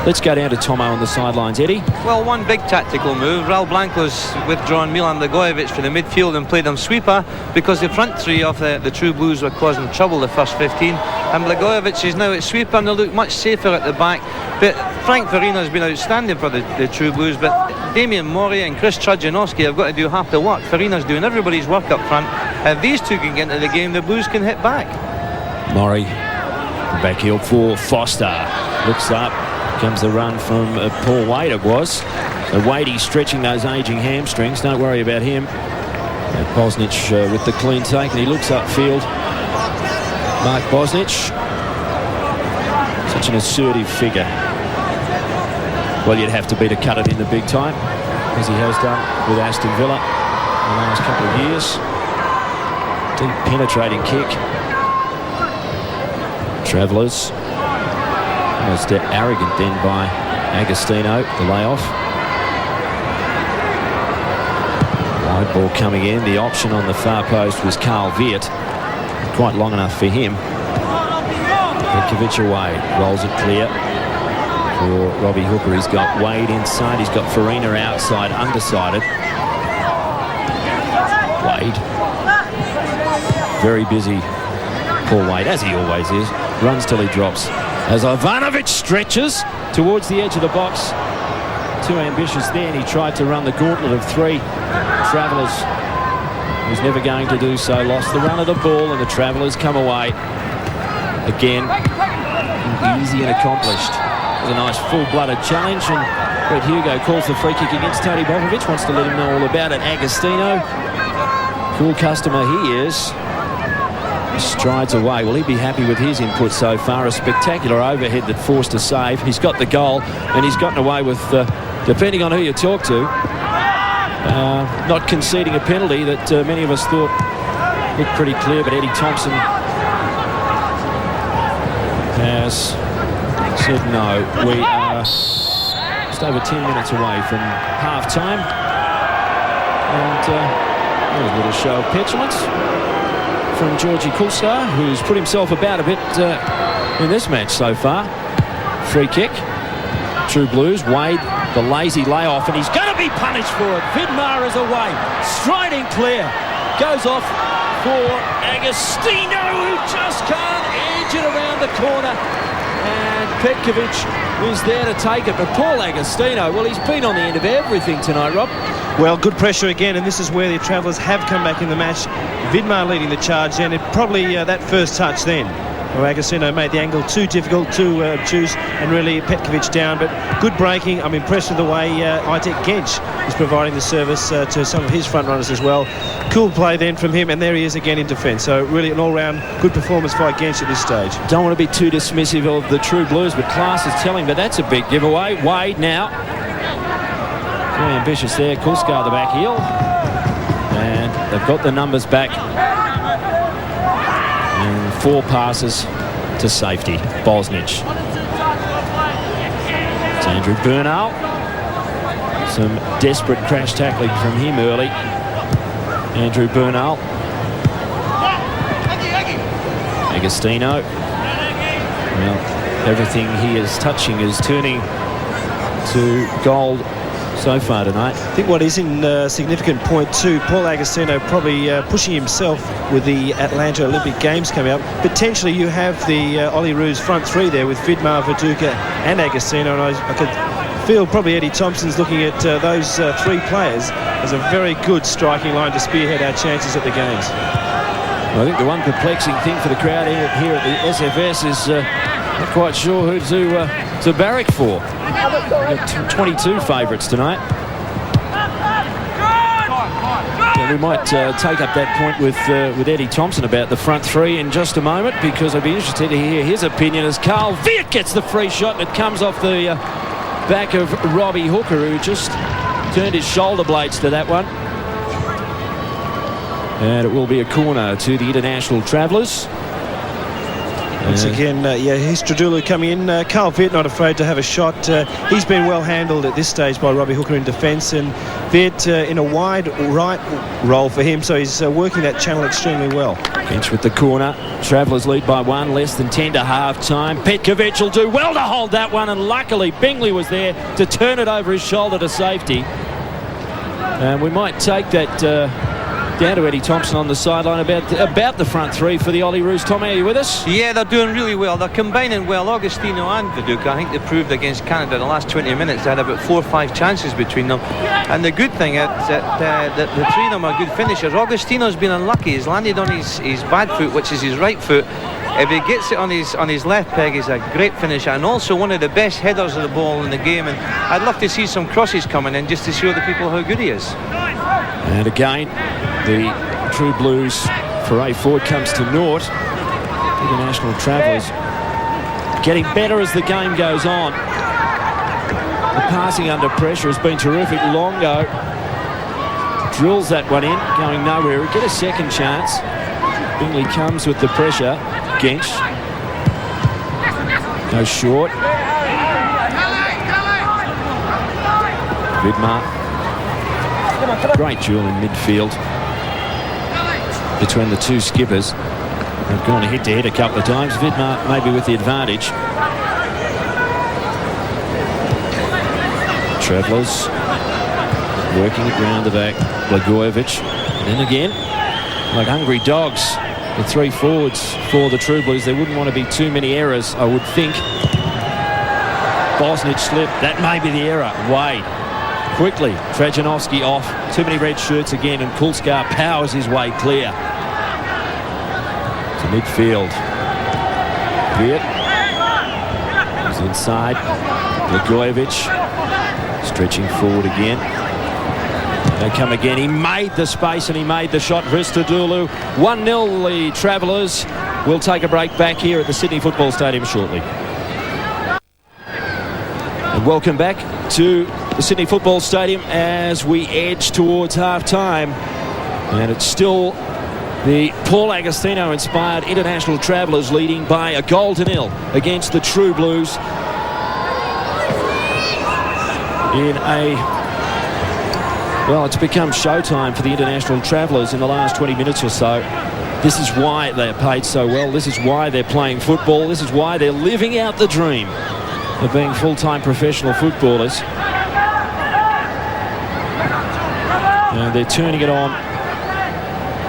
Let's go down to Tomo on the sidelines. Eddie? Well, one big tactical move. Raul Blanco's withdrawn Milan Blagojevic for the midfield and played him sweeper because the front three of the True Blues were causing trouble the first 15. And Blagojevic is now at sweeper, and they look much safer at the back. But Frank Farina has been outstanding for the True Blues, but Damian Mori and Chris Trudjanowski have got to do half the work. Farina's doing everybody's work up front. If these two can get into the game, the Blues can hit back. Murray, back heel for Foster. Looks up. Comes the run from Paul Wade, it was. So Wadey stretching those ageing hamstrings. Don't worry about him. And Bosnich with the clean take, and he looks upfield. Mark Bosnich. Such an assertive figure. Well, you'd have to be to cut it in the big time, as he has done with Aston Villa in the last couple of years. Deep penetrating kick. Travellers. Almost arrogant then by Agostino, the layoff. Wide ball coming in. The option on the far post was Carl Veart. Quite long enough for him. Petkovic away. Rolls it clear for Robbie Hooker. He's got Wade inside. He's got Farina outside, undecided. Wade. Very busy. Paul Wade, as he always is. Runs till he drops. As Ivanovic stretches towards the edge of the box. Too ambitious there, and he tried to run the gauntlet of three. Travellers, he was never going to do so, lost the run of the ball, and the Travellers come away. Again, easy and accomplished. It was a nice full-blooded challenge, and Brett Hugo calls the free kick against Tony Popovic, wants to let him know all about it. Agostino, cool customer he is. Strides away. Will he be happy with his input so far? A spectacular overhead that forced a save. He's got the goal, and he's gotten away with, depending on who you talk to, not conceding a penalty that many of us thought looked pretty clear, but Eddie Thompson has said no. We are just over 10 minutes away from half-time, and a little show of petulance from Georgie Kulscar, who's put himself about a bit in this match so far. Free kick. True Blues. Wade, the lazy layoff, and he's going to be punished for it. Vidmar is away. Striding clear. Goes off for Agostino, who just can't edge it around the corner. And Petkovic is there to take it. But Paul Agostino, well, he's been on the end of everything tonight, Rob. Well, good pressure again, and this is where the Travellers have come back in the match. Vidmar leading the charge, and it probably that first touch then, where Agostino made the angle too difficult to choose, and really Petkovic down. But good breaking. I'm impressed with the way Aytek Genc is providing the service to some of his front runners as well. Cool play then from him, and there he is again in defence. So really an all-round good performance by Genc at this stage. Don't want to be too dismissive of the True Blues, but class is telling, but that's a big giveaway. Wade now. Very ambitious there. Kulscar the back heel. And they've got the numbers back. And 4 passes to safety. Bosnich. It's Andrew Bernal. Some desperate crash tackling from him early. Andrew Bernal. Agostino. Well, everything he is touching is turning to gold so far tonight. I think what is a significant point too, Paul Agostino probably pushing himself with the Atlanta Olympic Games coming up. Potentially you have the Olyroos front three there with Vidmar, Viduka and Agostino, and I could feel probably Eddie Thompson's looking at those three players as a very good striking line to spearhead our chances at the Games. I think the one perplexing thing for the crowd here at the SFS is not quite sure who to barrack for. We've got 22 favourites tonight. And we might take up that point with Eddie Thompson about the front three in just a moment, because I'd be interested to hear his opinion as Carl Veart gets the free shot and it comes off the back of Robbie Hooker, who just turned his shoulder blades to that one. And it will be a corner to the international travellers. Once again, Hristodolou coming in. Carl Veart not afraid to have a shot. He's been well handled at this stage by Robbie Hooker in defence, and Veart in a wide right role for him, so he's working that channel extremely well. Genc with the corner. Travellers lead by one, less than 10 to half-time. Petkovic will do well to hold that one, and luckily Bingley was there to turn it over his shoulder to safety. And we might take that down to Eddie Thompson on the sideline about the front three for the Olyroos. Tommy, are you with us? Yeah, they're doing really well. They're combining well. Agostino and Viduka, I think they proved against Canada in the last 20 minutes. They had about 4 or 5 chances between them. And the good thing is that the three of them are good finishers. Agostino's been unlucky. He's landed on his bad foot, which is his right foot. If he gets it on his left peg, he's a great finisher, and also one of the best headers of the ball in the game. And I'd love to see some crosses coming in just to show the people how good he is. And again, the True Blues foray forward comes to naught. International travellers getting better as the game goes on. The passing under pressure has been terrific. Longo drills that one in, going nowhere. He'll get a second chance. Bingley comes with the pressure. Genc goes short. Vidmar. Great duel in midfield between the two skippers. They've gone head-to-head a couple of times. Vidmar maybe with the advantage. Travellers working it round the back. Blagojevic. And then again, like hungry dogs, the three forwards for the True Blues. There wouldn't want to be too many errors, I would think. Bosnich slip. That may be the error. Wade. Quickly, Trajanovski off. Too many red shirts again, and Kulscar powers his way clear to midfield. Veart is inside. Blagojevic stretching forward again. They come again. He made the space and he made the shot. Hristodolou. 1-0 the Travellers. We'll take a break back here at the Sydney Football Stadium shortly. And welcome back to the Sydney Football Stadium as we edge towards half-time. And it's still the Paul Agostino inspired international travellers leading by a goal to nil against the True Blues in it's become showtime for the international travellers in the last 20 minutes or so. This is why they're paid so well. This is why they're playing football. This is why they're living out the dream of being full-time professional footballers. And they're turning it on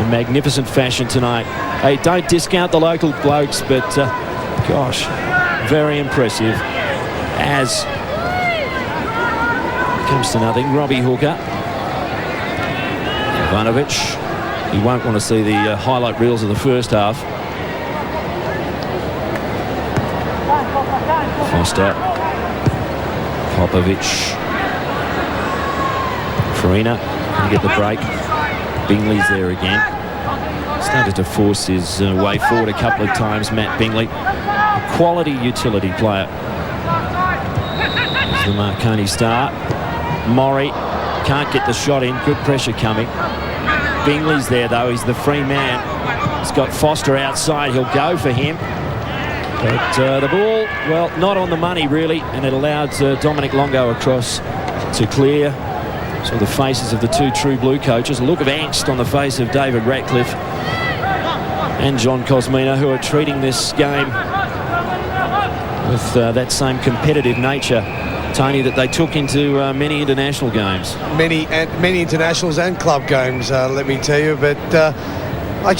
in magnificent fashion tonight. Hey, don't discount the local blokes, but gosh, very impressive. As comes to nothing, Robbie Hooker. Ivanovic. You won't want to see the highlight reels of the first half. Foster. Popovic. Farina. You get the break. Bingley's there again. Started to force his way forward a couple of times, Matt Bingley. A quality utility player. There's the Marconi star. Murray can't get the shot in. Good pressure coming. Bingley's there, though. He's the free man. He's got Foster outside. He'll go for him. But the ball, well, not on the money, really. And it allowed Dominic Longo across to clear. So the faces of the two True Blue coaches. A look of angst on the face of David Ratcliffe and John Cosmina, who are treating this game with that same competitive nature Tony, that they took into many international games. Many internationals and club games, let me tell you. But I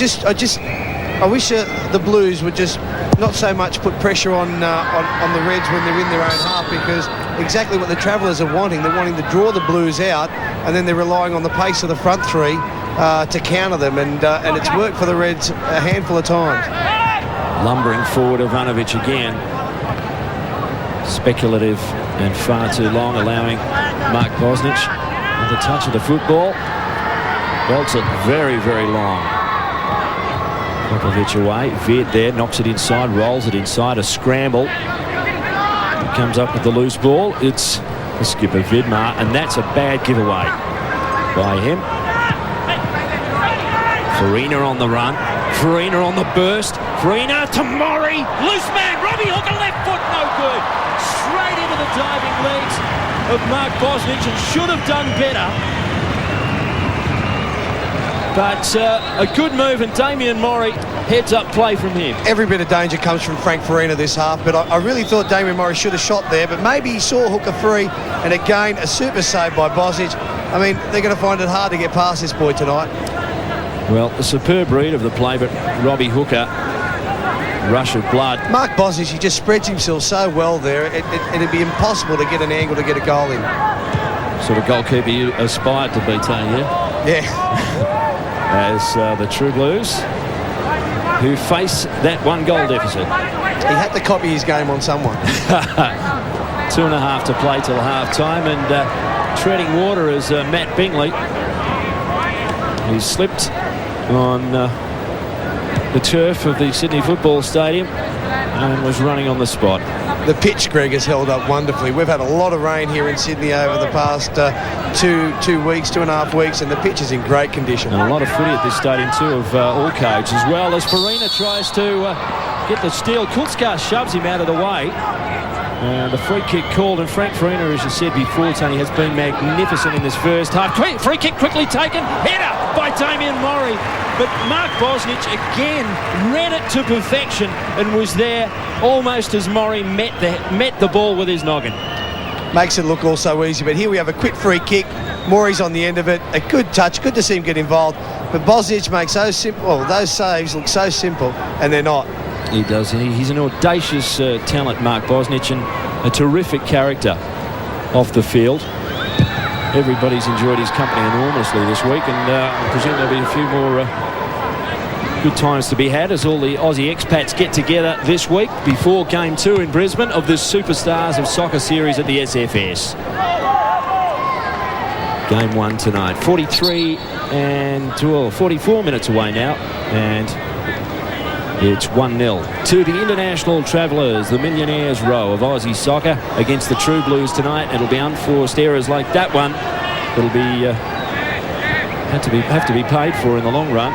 wish the Blues would just not so much put pressure on the Reds when they're in their own half, because exactly what the Travellers are wanting. They're wanting to draw the Blues out, and then they're relying on the pace of the front three to counter them, and it's worked for the Reds a handful of times. Lumbering forward, Ivanovic again. Speculative and far too long, allowing Mark Bosnich with a touch of the football. Bolts it very, very long. Popovic away. Veart there, knocks it inside, rolls it inside, a scramble. He comes up with the loose ball. It's the skipper, Vidmar, and that's a bad giveaway by him. Farina on the run. Farina on the burst. Farina to Murray. Loose man. Robbie Hooker, left foot, no good. Straight into the diving legs of Mark Bosnich, and should have done better. But a good move, and Damian Murray, heads up play from him. Every bit of danger comes from Frank Farina this half, but I really thought Damian Murray should have shot there, but maybe he saw Hooker free, and again, a super save by Bosnich. I mean, they're going to find it hard to get past this boy tonight. Well, a superb read of the play, but Robbie Hooker, rush of blood. Mark Bosnich, he just spreads himself so well there, it'd be impossible to get an angle to get a goal in. Sort of goalkeeper you aspired to be, Tony, yeah? Yeah. As the True Blues, who face that one goal deficit. He had to copy his game on someone. 2.5 to play till half-time, and treading water is Matt Bingley. He slipped on the turf of the Sydney Football Stadium and was running on the spot. The pitch, Greg, has held up wonderfully. We've had a lot of rain here in Sydney over the past 2.5 weeks, and the pitch is in great condition. And a lot of footy at this stadium too, of all codes, as well as Farina tries to get the steal. Kulscar shoves him out of the way. And the free kick called, and Frank Farina, as you said before, Tony, has been magnificent in this first half. Free kick quickly taken, header by Damian Murray. But Mark Bosnich again read it to perfection and was there almost as Murray met the ball with his noggin. Makes it look all so easy, but here we have a quick free kick. Murray's on the end of it. A good touch, good to see him get involved. But Bosnich makes those saves look so simple, and they're not. He does. He's an audacious talent, Mark Bosnich, and a terrific character off the field. Everybody's enjoyed his company enormously this week, and I presume there'll be a few more good times to be had as all the Aussie expats get together this week before Game 2 in Brisbane of the Superstars of Soccer series at the SFS. Game 1 tonight. 44 minutes away now, and it's 1-0 to the International Travellers, the millionaires row of Aussie soccer against the True Blues tonight. It'll be unforced errors like that one. It'll be have to be paid for in the long run.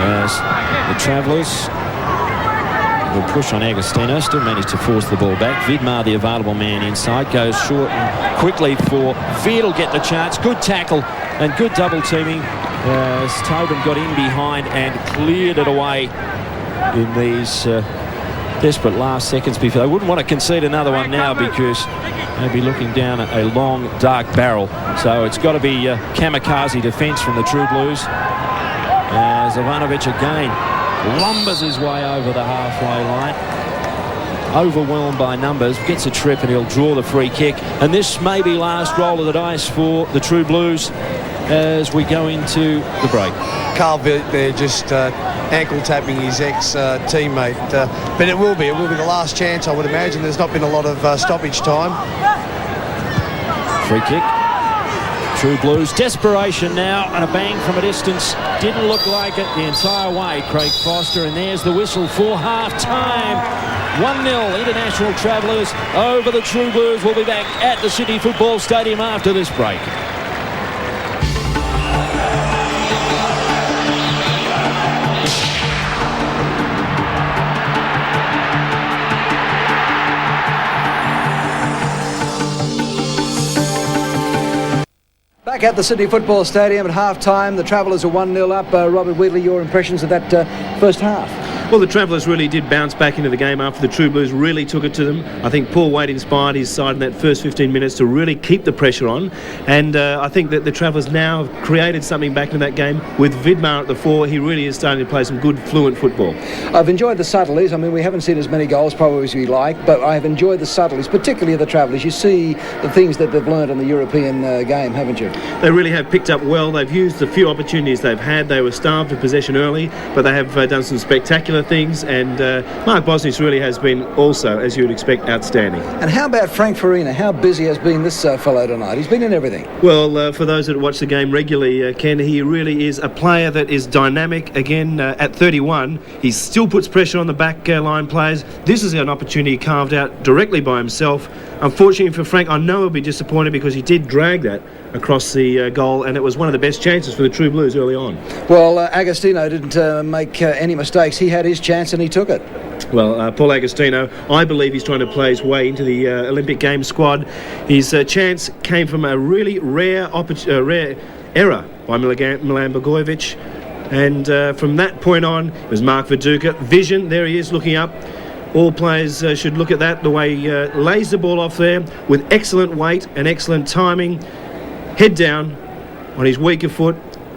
As the Travellers will push on Agostino, still managed to force the ball back. Vidmar, the available man inside, goes short and quickly for Veart. Will get the chance. Good tackle and good double teaming as Tobin got in behind and cleared it away in these desperate last seconds before. They wouldn't want to concede another one now because they'd be looking down a long, dark barrel. So it's got to be kamikaze defence from the True Blues. As Ivanovic again lumbers his way over the halfway line. Overwhelmed by numbers, gets a trip, and he'll draw the free kick. And this may be last roll of the dice for the True Blues as we go into the break. Carl Veart there just ankle tapping his ex-teammate. But it will be the last chance, I would imagine. There's not been a lot of stoppage time. Free kick. True Blues, desperation now, and a bang from a distance. Didn't look like it the entire way, Craig Foster, and there's the whistle for half-time. 1-0 International Travellers over the True Blues. We'll be back at the Sydney Football Stadium after this break. Back at the Sydney Football Stadium at half-time, the Travellers are 1-0 up. Robert Wheatley, your impressions of that first half? Well, the Travellers really did bounce back into the game after the True Blues really took it to them. I think Paul Waite inspired his side in that first 15 minutes to really keep the pressure on, and I think that the Travellers now have created something back in that game with Vidmar at the fore. He really is starting to play some good, fluent football. I've enjoyed the subtleties. I mean, we haven't seen as many goals probably as we like, but I've enjoyed the subtleties, particularly of the Travellers. You see the things that they've learned in the European game, haven't you? They really have picked up well. They've used the few opportunities they've had. They were starved of possession early, but they have done some spectacular things, and Mark Bosnich really has been also, as you would expect, outstanding. And how about Frank Farina? How busy has been this fellow tonight? He's been in everything. Well, for those that watch the game regularly, Ken, he really is a player that is dynamic. Again, at 31, he still puts pressure on the back line players. This is an opportunity carved out directly by himself. Unfortunately for Frank, I know he'll be disappointed because he did drag that across the goal, and it was one of the best chances for the True Blues early on. Well, Agostino didn't make any mistakes. He had his chance and he took it. Well, Paul Agostino, I believe he's trying to play his way into the Olympic Games squad. His chance came from a really rare error by Milan Blagojevic, and from that point on, it was Mark Viduka. Vision, there he is looking up. All players should look at that, the way he lays the ball off there with excellent weight and excellent timing. Head down on his weaker foot,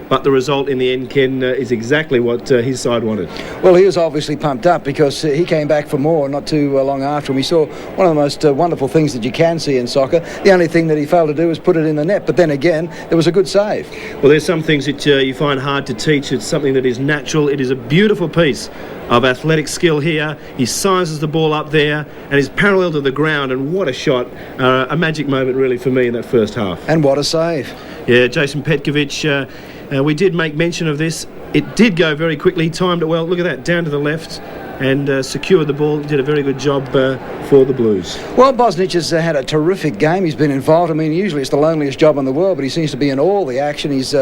but the result in the end, Ken, is exactly what his side wanted. Well, he was obviously pumped up because he came back for more not too long after, and we saw one of the most wonderful things that you can see in soccer. The only thing that he failed to do was put it in the net, but then again, it was a good save. Well, there's some things that you find hard to teach. It's something that is natural. It is a beautiful piece of athletic skill here. He sizes the ball up there and is parallel to the ground, and what a shot. A magic moment really for me in that first half. And what a save. Yeah, Jason Petkovic, we did make mention of this. It did go very quickly, timed it well. Look at that, down to the left, and secured the ball. Did a very good job for the Blues. Well, Bosnich has had a terrific game. He's been involved. I mean, usually it's the loneliest job in the world, but he seems to be in all the action. He's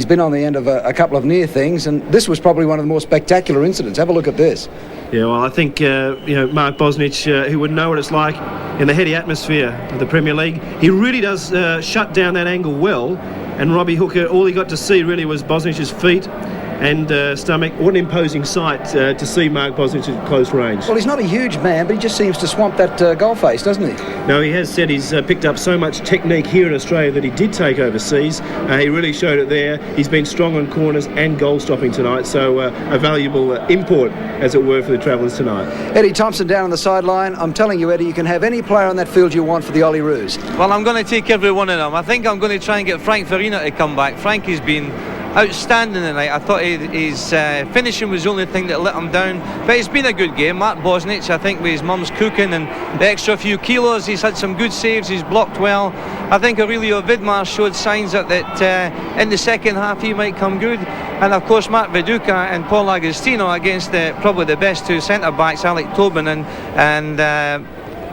been on the end of a couple of near things, and this was probably one of the more spectacular incidents. Have a look at this. Yeah, well, I think Mark Bosnich, who would know what it's like in the heady atmosphere of the Premier League, he really does shut down that angle well. And Robbie Hooker, all he got to see really was Bosnich's feet and stomach. What an imposing sight to see Mark Bosnich at close range. Well, he's not a huge man, but he just seems to swamp that goal face, doesn't he? No, he has said he's picked up so much technique here in Australia that he did take overseas. He really showed it there. He's been strong on corners and goal stopping tonight, so a valuable import, as it were, for the Travellers tonight. Eddie Thompson down on the sideline. I'm telling you, Eddie, you can have any player on that field you want for the Olyroos. Well, I'm going to take every one of them. I think I'm going to try and get Frank Farina to come back. Frank has been outstanding tonight. I thought his finishing was the only thing that let him down, but it's been a good game. Mark Bosnich, I think with his mum's cooking and the extra few kilos, he's had some good saves, he's blocked well. I think Aurelio Vidmar showed signs that in the second half he might come good, and of course Mark Viduka and Paul Agostino against probably the best two centre backs, Tobin and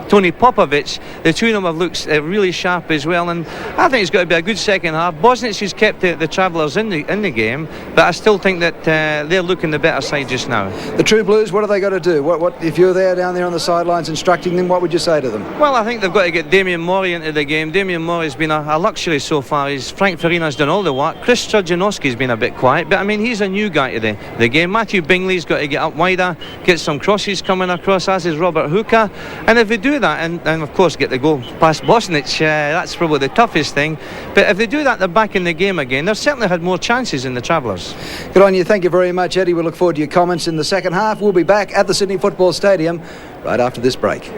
Tony Popovic. The two of them have looked really sharp as well, and I think it's got to be a good second half. Bosnich has kept the Travellers in the game, but I still think that they're looking the better side just now. The True Blues, what have they got to do? What if you're down there on the sidelines instructing them, what would you say to them? Well, I think they've got to get Damian Mori into the game. Damian Mori has been a luxury so far. Frank Farina's done all the work. Hristodolou been a bit quiet, but I mean, he's a new guy to the game. Matthew Bingley's got to get up wider, get some crosses coming across, as is Robert Hooker, and if they do that, and of course get the goal past Bosnich, that's probably the toughest thing, but if they do that, they're back in the game again. They've certainly had more chances in the Travellers. Good on you. Thank you very much, Eddie. We look forward to your comments in the second half. We'll be back at the Sydney Football Stadium right after this break.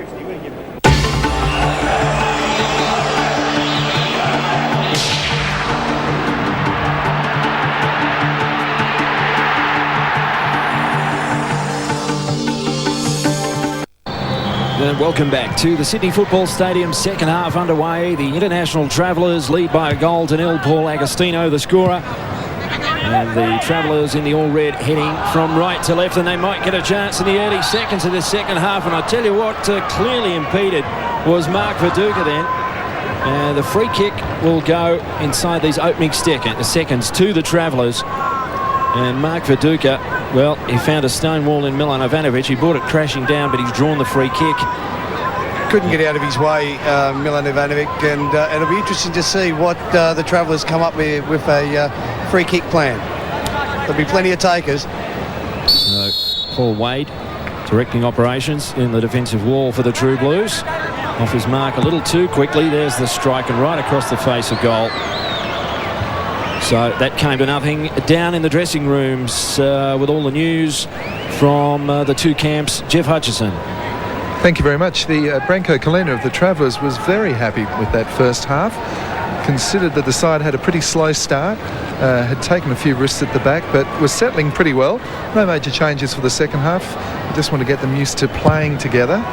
And welcome back to the Sydney Football Stadium, second half underway. The International Travellers lead by a goal to nil. Paul Agostino, the scorer. And the Travellers in the all-red heading from right to left, and they might get a chance in the early seconds of the second half. And I tell you what clearly impeded was Mark Viduka then. The free kick will go inside these opening seconds to the Travellers. And Mark Viduka, well, he found a stone wall in Milan Ivanovic. He brought it crashing down, but he's drawn the free kick. Couldn't get out of his way, Milan Ivanovic, and it'll be interesting to see what the Travellers come up with a free kick plan. There'll be plenty of takers. So Paul Wade directing operations in the defensive wall for the True Blues. Off his mark a little too quickly. There's the strike and right across the face of goal. So that came to nothing. Down in the dressing rooms with all the news from the two camps, Jeff Hutchison. Thank you very much. The Branko Kalina of the Travellers was very happy with that first half. Considered that the side had a pretty slow start, had taken a few risks at the back, but was settling pretty well. No major changes for the second half. I just want to get them used to playing together.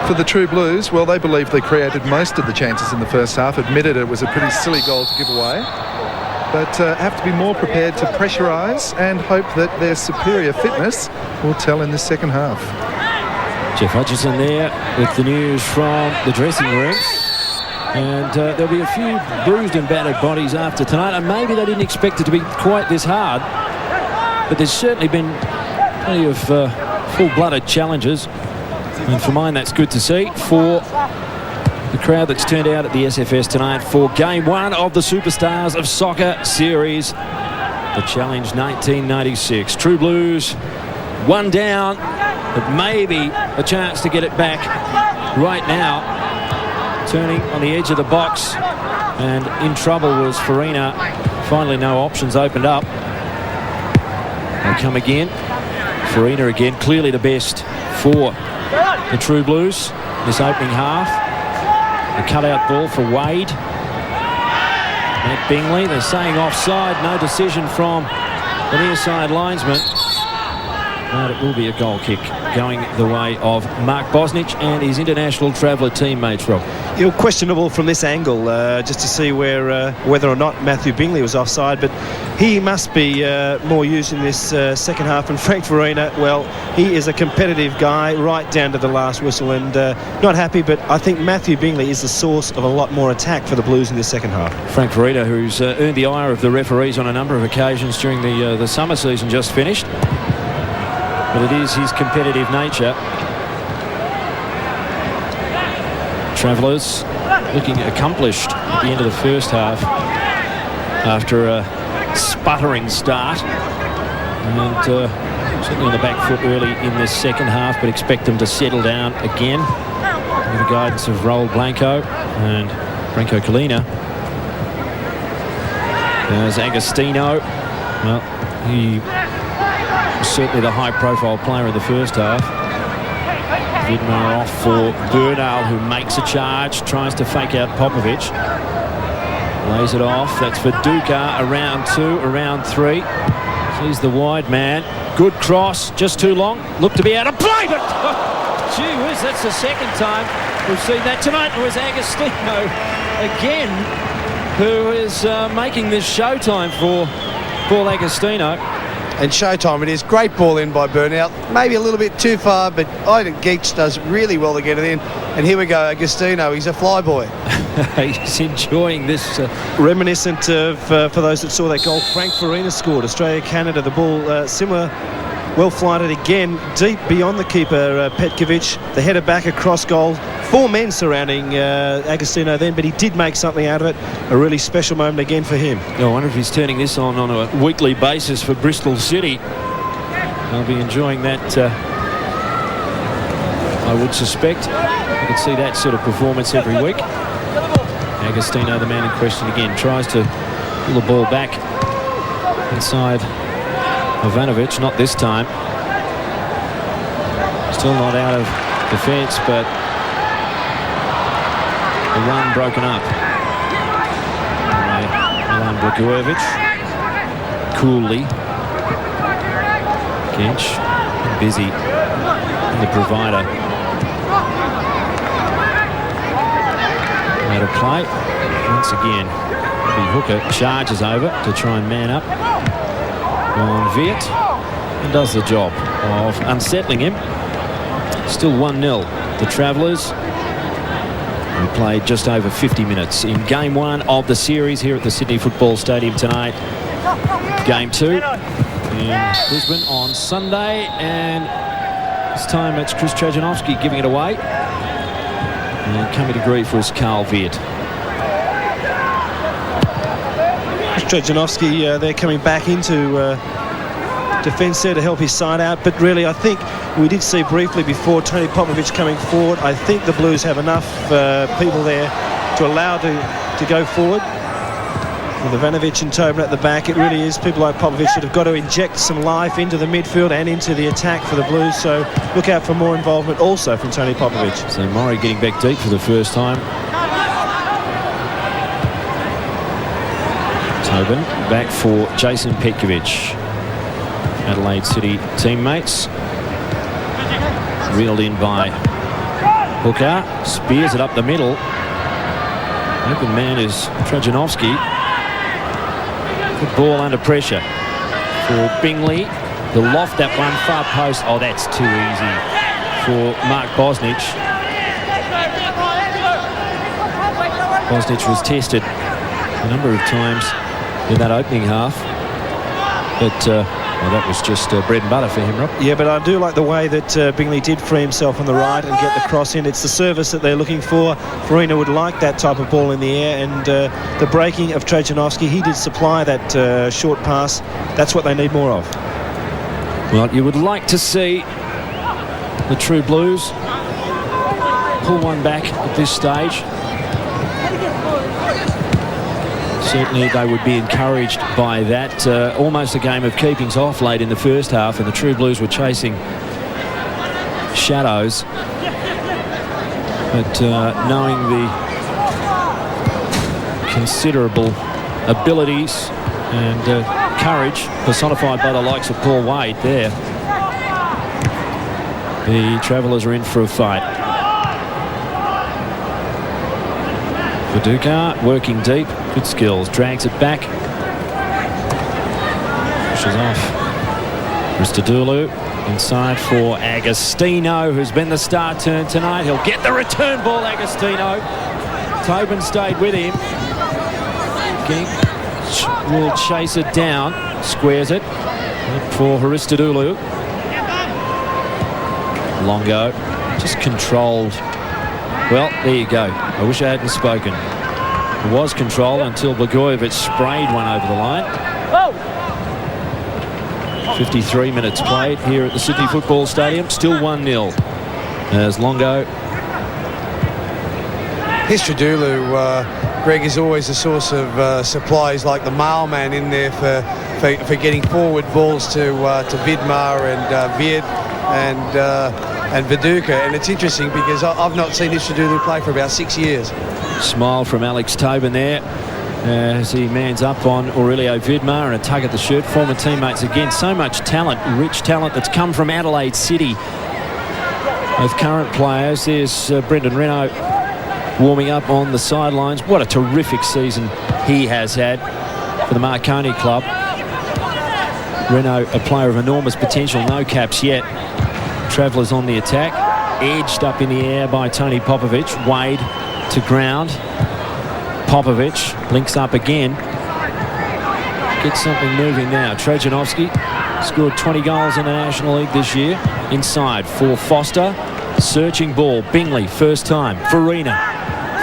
For the True Blues, well, they believe they created most of the chances in the first half, admitted it was a pretty silly goal to give away, but have to be more prepared to pressurise and hope that their superior fitness will tell in the second half. Jeff Hutchison there with the news from the dressing rooms. And there'll be a few bruised and battered bodies after tonight, and maybe they didn't expect it to be quite this hard, but there's certainly been plenty of full-blooded challenges. And for mine, that's good to see. For the crowd that's turned out at the SFS tonight for Game 1 of the Superstars of Soccer Series, the Challenge 1996. True Blues, one down, but maybe a chance to get it back right now. Turning on the edge of the box, and in trouble was Farina. Finally, no options opened up. They come again. Farina again, clearly the best for the True Blues this opening half. The cutout ball for Wade. Matt Bingley, they're saying offside, no decision from the near side linesman, but it will be a goal kick going the way of Mark Bosnich and his international traveller teammates, Rob. You're questionable from this angle, just to see whether or not Matthew Bingley was offside, but he must be more used in this second half. And Frank Farina, well, he is a competitive guy right down to the last whistle, and not happy, but I think Matthew Bingley is the source of a lot more attack for the Blues in this second half. Frank Farina, who's earned the ire of the referees on a number of occasions during the summer season just finished, but it is his competitive nature. Travellers looking accomplished at the end of the first half after a sputtering start, and certainly on the back foot early in this second half, but expect them to settle down again under the guidance of Raul Blanco and Branko Kalina. There's Agostino. Well, he was certainly the high-profile player in the first half. Vidmar off for Bernal, who makes a charge, tries to fake out Popovic. Lays it off. That's Viduka. Around 2, around 3. He's the wide man. Good cross, just too long. Looked to be out of play, but gee whiz, that's the second time we've seen that tonight. It was Agostino again, who is making this showtime for Paul Agostino. And showtime it is. Great ball in by Bernal. Maybe a little bit too far, but I think Genc does really well to get it in. And here we go, Agostino. He's a flyboy. He's enjoying this. Reminiscent of, for those that saw that goal, Frank Farina scored. Australia-Canada, the ball similar. Well flighted again, deep beyond the keeper, Petkovic. The header back across goal. 4 men surrounding Agostino then, but he did make something out of it. A really special moment again for him. I wonder if he's turning this on a weekly basis for Bristol City. They'll be enjoying that, I would suspect. You could see that sort of performance every week. Agostino, the man in question again, tries to pull the ball back inside Ivanovic, not this time. Still not out of defence, but the run broken up by Milan Blagojevic. Coolly. Genc busy in the provider. Out of play. Once again, the hooker charges over to try and man up on Veart and does the job of unsettling him. Still 1-0. The Travellers, who played just over 50 minutes in Game 1 of the series here at the Sydney Football Stadium tonight. Game 2 in Brisbane on Sunday, and this time it's Chris Trajanovski giving it away. And coming to grief was Carl Veart. Trejanovski they're coming back into defence there to help his side out, but really I think we did see briefly before Tony Popovic coming forward. I think the Blues have enough people there to allow to go forward. With Ivanovic and Tobin at the back, it really is people like Popovic that have got to inject some life into the midfield and into the attack for the Blues, so look out for more involvement also from Tony Popovic. So Murray getting back deep for the first time. Tobin back for Jason Petkovic. Adelaide City teammates. Reeled in by Hooker. Spears it up the middle. Open man is Trejanovski. Good ball under pressure for Bingley. He'll loft that one far post. Oh, that's too easy for Mark Bosnich. Bosnich was tested a number of times in that opening half, but well, that was just bread and butter for him, Rob. Yeah, but I do like the way that Bingley did free himself on the right and get the cross in. It's the service that they're looking for. Farina would like that type of ball in the air, and the breaking of Trejanovski, he did supply that short pass. That's what they need more of. Well, you would like to see the True Blues pull one back at this stage. Certainly they would be encouraged by that. Almost a game of keepings off late in the first half, and the True Blues were chasing shadows. But knowing the considerable abilities and courage personified by the likes of Paul Wade there, the Travellers are in for a fight. Viduka working deep, good skills, drags it back, pushes off. Hristodolou inside for Agostino, who's been the star turn tonight. He'll get the return ball, Agostino. Tobin stayed with him. Genc will chase it down, squares it for Hristodolou. Longo just controlled. Well, there you go. I wish I hadn't spoken. It was controlled until Blagojevic sprayed one over the line. 53 minutes played here at the Sydney Football Stadium. Still 1-0 as Longo. Hristodolou, Greg, is always a source of supplies, like the mailman in there for getting forward balls to Vidmar and Veart and Viduka, and it's interesting because I've not seen Hristodolou play for about 6 years. Smile from Alex Tobin there as he mans up on Aurelio Vidmar, and a tug at the shirt. Former teammates again. So much talent, rich talent that's come from Adelaide City. Both current players. There's Brendan Renault warming up on the sidelines. What a terrific season he has had for the Marconi club. Renault, a player of enormous potential, no caps yet. Travellers on the attack, edged up in the air by Tony Popovic. Wade to ground. Popovic links up again. Gets something moving now. Trejanovski scored 20 goals in the National League this year. Inside for Foster. Searching ball. Bingley, first time. Farina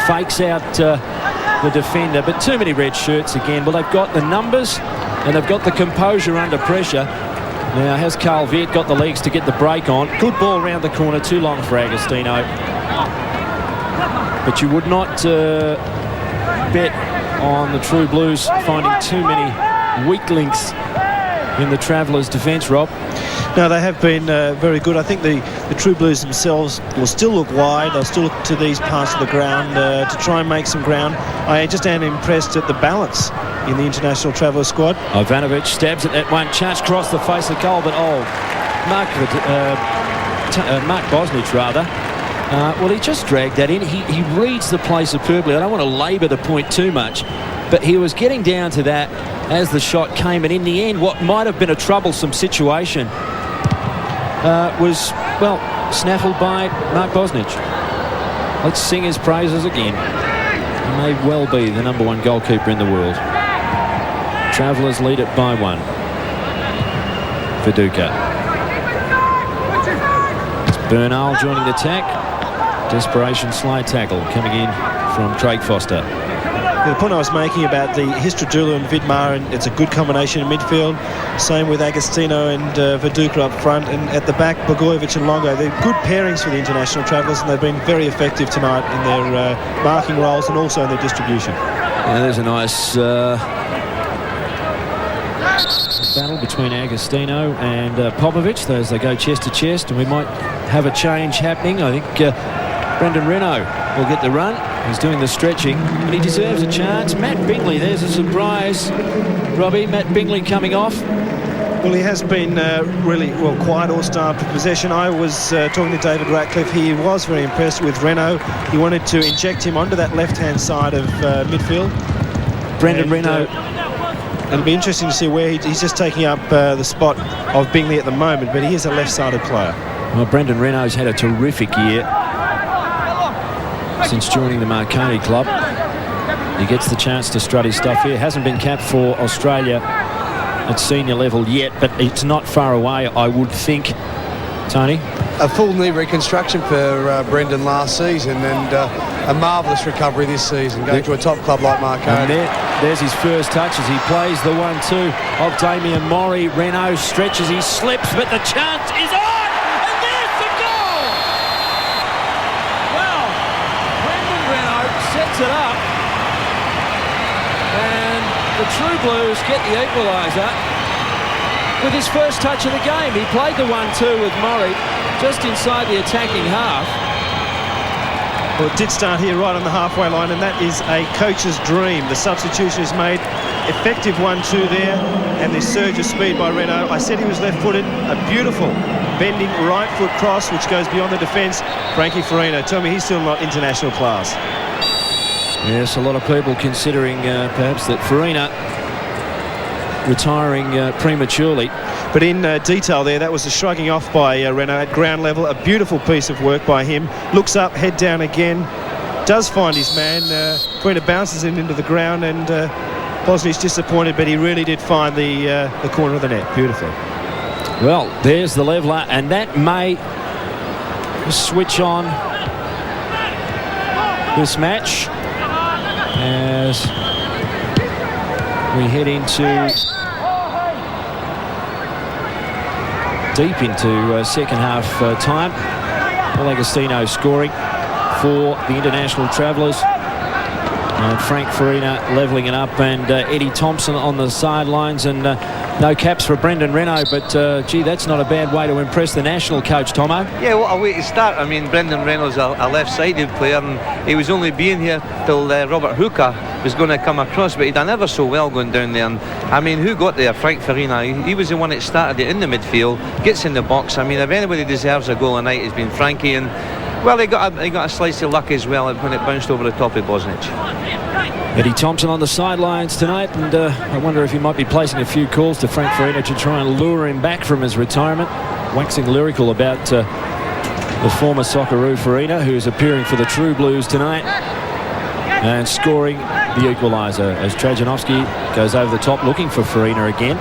fakes out the defender, but too many red shirts again. Well, they've got the numbers and they've got the composure under pressure. Now, has Carl Veart got the legs to get the break on? Good ball round the corner, too long for Agostino. But you would not bet on the True Blues finding too many weak links in the Travellers' defence, Rob. No, they have been very good. I think the True Blues themselves will still look wide. They'll still look to these parts of the ground to try and make some ground. I just am impressed at the balance in the international Traveller squad. Ivanovic stabs at that one, chance across the face of goal, but Mark Bosnich rather. Well, he just dragged that in. He reads the play superbly. I don't want to labour the point too much, but he was getting down to that as the shot came, and in the end, what might have been a troublesome situation was, well, snaffled by Mark Bosnich. Let's sing his praises again. He may well be the #1 goalkeeper in the world. Travellers lead it by 1. Viduka. It's Bernal joining the attack. Desperation slide tackle coming in from Craig Foster. The point I was making about the Hristodolou and Vidmar, and it's a good combination in midfield. Same with Agostino and Viduka up front, and at the back, Blagojevic and Longo. They're good pairings for the international travellers, and they've been very effective tonight in their marking roles and also in their distribution. Yeah, there's a nice battle between Agostino and Popovic as they go chest to chest, and we might have a change happening. I think Brendan Renault will get the run. He's doing the stretching, but he deserves a chance. Matt Bingley, there's a surprise. Robbie, Matt Bingley coming off. Well, he has been really quite all starved of possession. I was talking to David Ratcliffe. He was very impressed with Renault. He wanted to inject him onto that left-hand side of midfield. Brendan Renault. It'll be interesting to see where he's just taking up the spot of Bingley at the moment, but he is a left-sided player. Well, Brendan Renault's had a terrific year since joining the Marconi club. He gets the chance to strut his stuff here. Hasn't been capped for Australia at senior level yet, but it's not far away, I would think. Tony? A full knee reconstruction for Brendan last season, and a marvellous recovery this season, going to a top club like Marconi. And there's his first touch as he plays the 1-2 of Damian Mori. Renault stretches, he slips, but the chance is on! And there's the goal! Well, Brendan Renault sets it up, and the True Blues get the equaliser with his first touch of the game. He played the 1-2 with Mori just inside the attacking half. Well, it did start here right on the halfway line, and that is a coach's dream. The substitution is made. Effective 1-2 there, and this surge of speed by Renault. I said he was left-footed. A beautiful bending right foot cross, which goes beyond the defence. Frankie Farina, tell me he's still not international class. Yes, a lot of people considering perhaps that Farina retiring prematurely. But in detail there, that was a shrugging off by Renault at ground level. A beautiful piece of work by him. Looks up, head down again. Does find his man. Farina bounces it into the ground, and Bosnich disappointed, but he really did find the corner of the net. Beautiful. Well, there's the leveller, and that may switch on this match as we head deep into second half time. Agostino scoring for the international travellers, and Frank Farina levelling it up, and Eddie Thompson on the sidelines, and no caps for Brendan Renault, but gee, that's not a bad way to impress the national coach, Tomo. Yeah, what a way to start. I mean, Brendan Reynolds a left-sided player, and he was only being here till Robert Hooker was going to come across, but he done ever so well going down there. And I mean, who got there? Frank Farina. He was the one that started it in the midfield, gets in the box. I mean, if anybody deserves a goal tonight, it's been Frankie, and well, he got a slice of luck as well when it bounced over the top of Bosnich. Eddie Thompson on the sidelines tonight, and I wonder if he might be placing a few calls to Frank Farina to try and lure him back from his retirement. Waxing lyrical about the former Socceroo Farina, who is appearing for the True Blues tonight and scoring the equaliser as Trajanovski goes over the top looking for Farina again.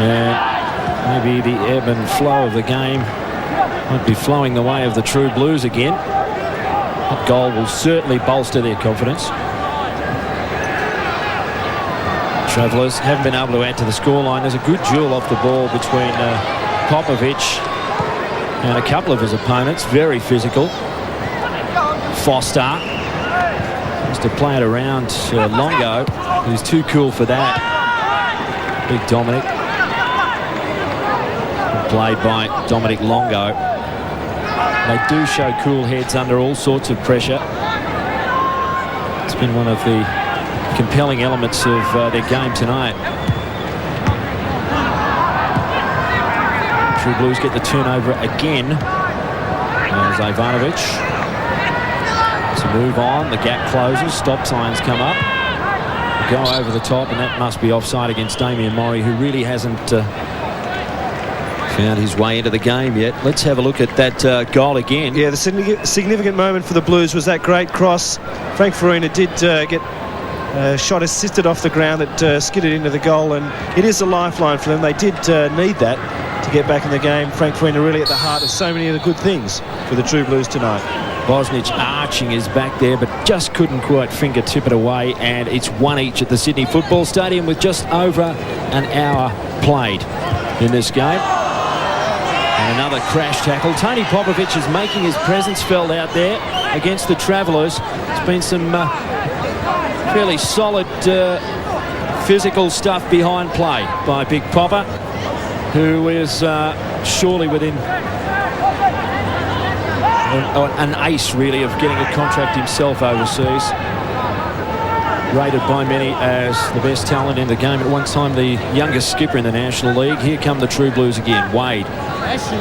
And maybe the ebb and flow of the game might be flowing the way of the True Blues again. That goal will certainly bolster their confidence. Travellers haven't been able to add to the scoreline. There's a good duel off the ball between Popovic and a couple of his opponents. Very physical. Foster has to play it around Longo, who's too cool for that. Big Dominic. Played by Dominic Longo. They do show cool heads under all sorts of pressure. It's been one of the compelling elements of their game tonight. True Blues get the turnover again. There's Ivanovic. To move on, the gap closes, stop signs come up. Go over the top, and that must be offside against Damian Mori, who really hasn't found his way into the game yet. Let's have a look at that goal again. Yeah, the significant moment for the Blues was that great cross. Frank Farina did get shot assisted off the ground that skidded into the goal, and it is a lifeline for them. They did need that to get back in the game. Frank Farina really at the heart of so many of the good things for the True Blues tonight. Bosnich arching his back there, but just couldn't quite fingertip it away, and it's 1 each at the Sydney Football Stadium with just over an hour played in this game. And another crash tackle. Tony Popovic is making his presence felt out there against the Travellers. There's been some fairly solid physical stuff behind play by Big Popper, who is surely within an ace, really, of getting a contract himself overseas. Rated by many as the best talent in the game. At one time, the youngest skipper in the National League. Here come the True Blues again. Wade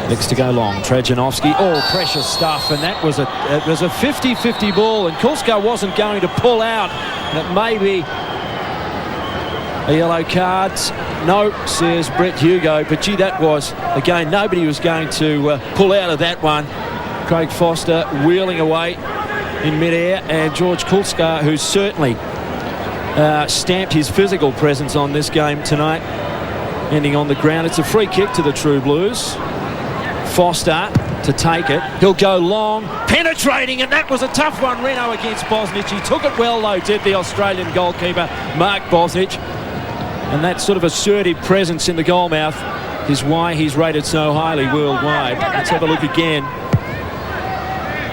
next to go long. Trajanovski. Oh, precious stuff. And that was a 50-50 ball. And Kulscar wasn't going to pull out. And it may be a yellow card. No, says Brett Hugo. But gee, that was, again, nobody was going to pull out of that one. Craig Foster wheeling away in midair, and George Kulscar, who's certainly stamped his physical presence on this game tonight, ending on the ground. It's a free kick to the True Blues. Foster to take it. He'll go long, penetrating, and that was a tough one. Reno against Bosnich. He took it well, though, did the Australian goalkeeper, Mark Bosnich. And that sort of assertive presence in the goalmouth is why he's rated so highly worldwide. Let's have a look again.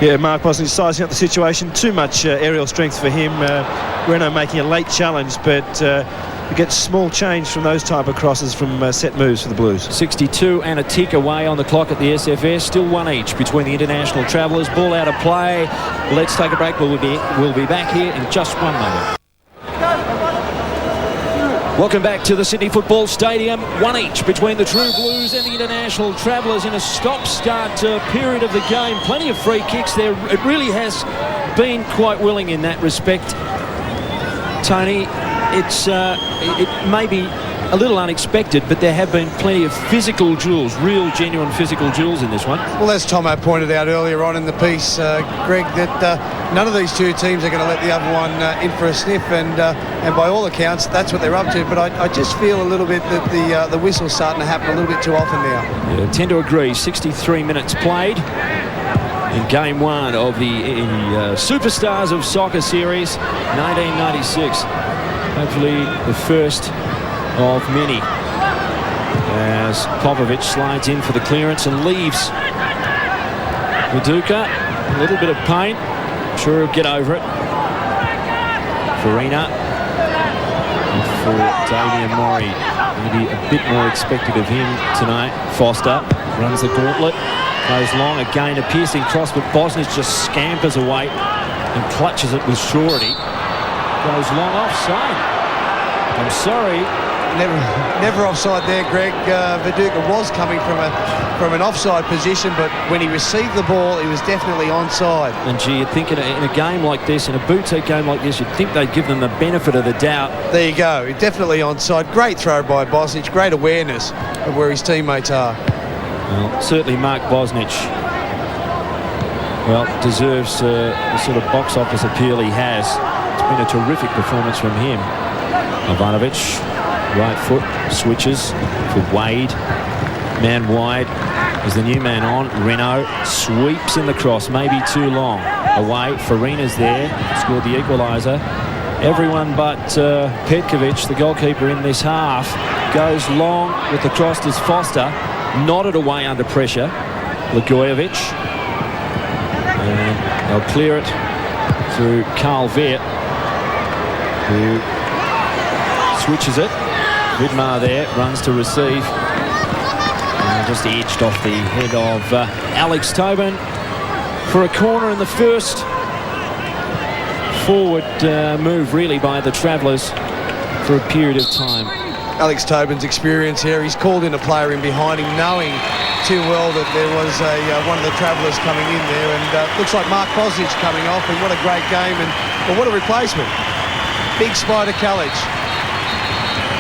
Yeah, Mark Bosnich sizing up the situation. Too much aerial strength for him. Reno making a late challenge, but you get small change from those type of crosses from set moves for the Blues. 62 and a tick away on the clock at the SFS. Still 1 each between the international travellers. Ball out of play. Let's take a break. We'll be back here in just 1 moment. Welcome back to the Sydney Football Stadium. 1 each between the True Blues and the international travellers in a stop-start period of the game. Plenty of free kicks there. It really has been quite willing in that respect, Tony. It may be a little unexpected, but there have been plenty of physical duels, real genuine physical duels in this one. Well, as Tomo pointed out earlier on in the piece, Greg, that none of these two teams are going to let the other one in for a sniff, and by all accounts, that's what they're up to. But I just feel a little bit that the whistle's starting to happen a little bit too often now. Yeah, tend to agree. 63 minutes played in Game 1 of the Superstars of Soccer Series 1996. Hopefully the first of many, as Popovic slides in for the clearance and leaves Viduka. A little bit of pain. I'm sure he'll get over it. Farina for Damian Mori. Maybe a bit more expected of him tonight. Foster runs the gauntlet. Goes long, again a piercing cross, but Bosnich just scampers away and clutches it with surety. Goes long offside. I'm sorry. Never offside there, Greg. Viduka was coming from an offside position, but when he received the ball, he was definitely onside. And gee, you'd think in a game like this, in a boutique game like this, you'd think they'd give them the benefit of the doubt. There you go. Definitely onside. Great throw by Bosnich. Great awareness of where his teammates are. Well, certainly Mark Bosnich, well, deserves the sort of box office appeal he has. It's been a terrific performance from him. Ivanovic, right foot, switches for Wade. Man wide. Is the new man on. Reno sweeps in the cross, maybe too long. Away, Farina's there, scored the equaliser. Everyone but Petkovic, the goalkeeper in this half, goes long with the cross to Foster. Nodded away under pressure. Blagojevic. And they'll clear it through Veart, who switches it. Vidmar there, runs to receive. And just edged off the head of Alex Tobin for a corner in the first forward move, really, by the Travellers for a period of time. Alex Tobin's experience here, he's called in a player in behind him, knowing too well that there was one of the Travellers coming in there, and looks like Mark Bosnich coming off, and what a great game, and well, what a replacement. Big Spider Kalac.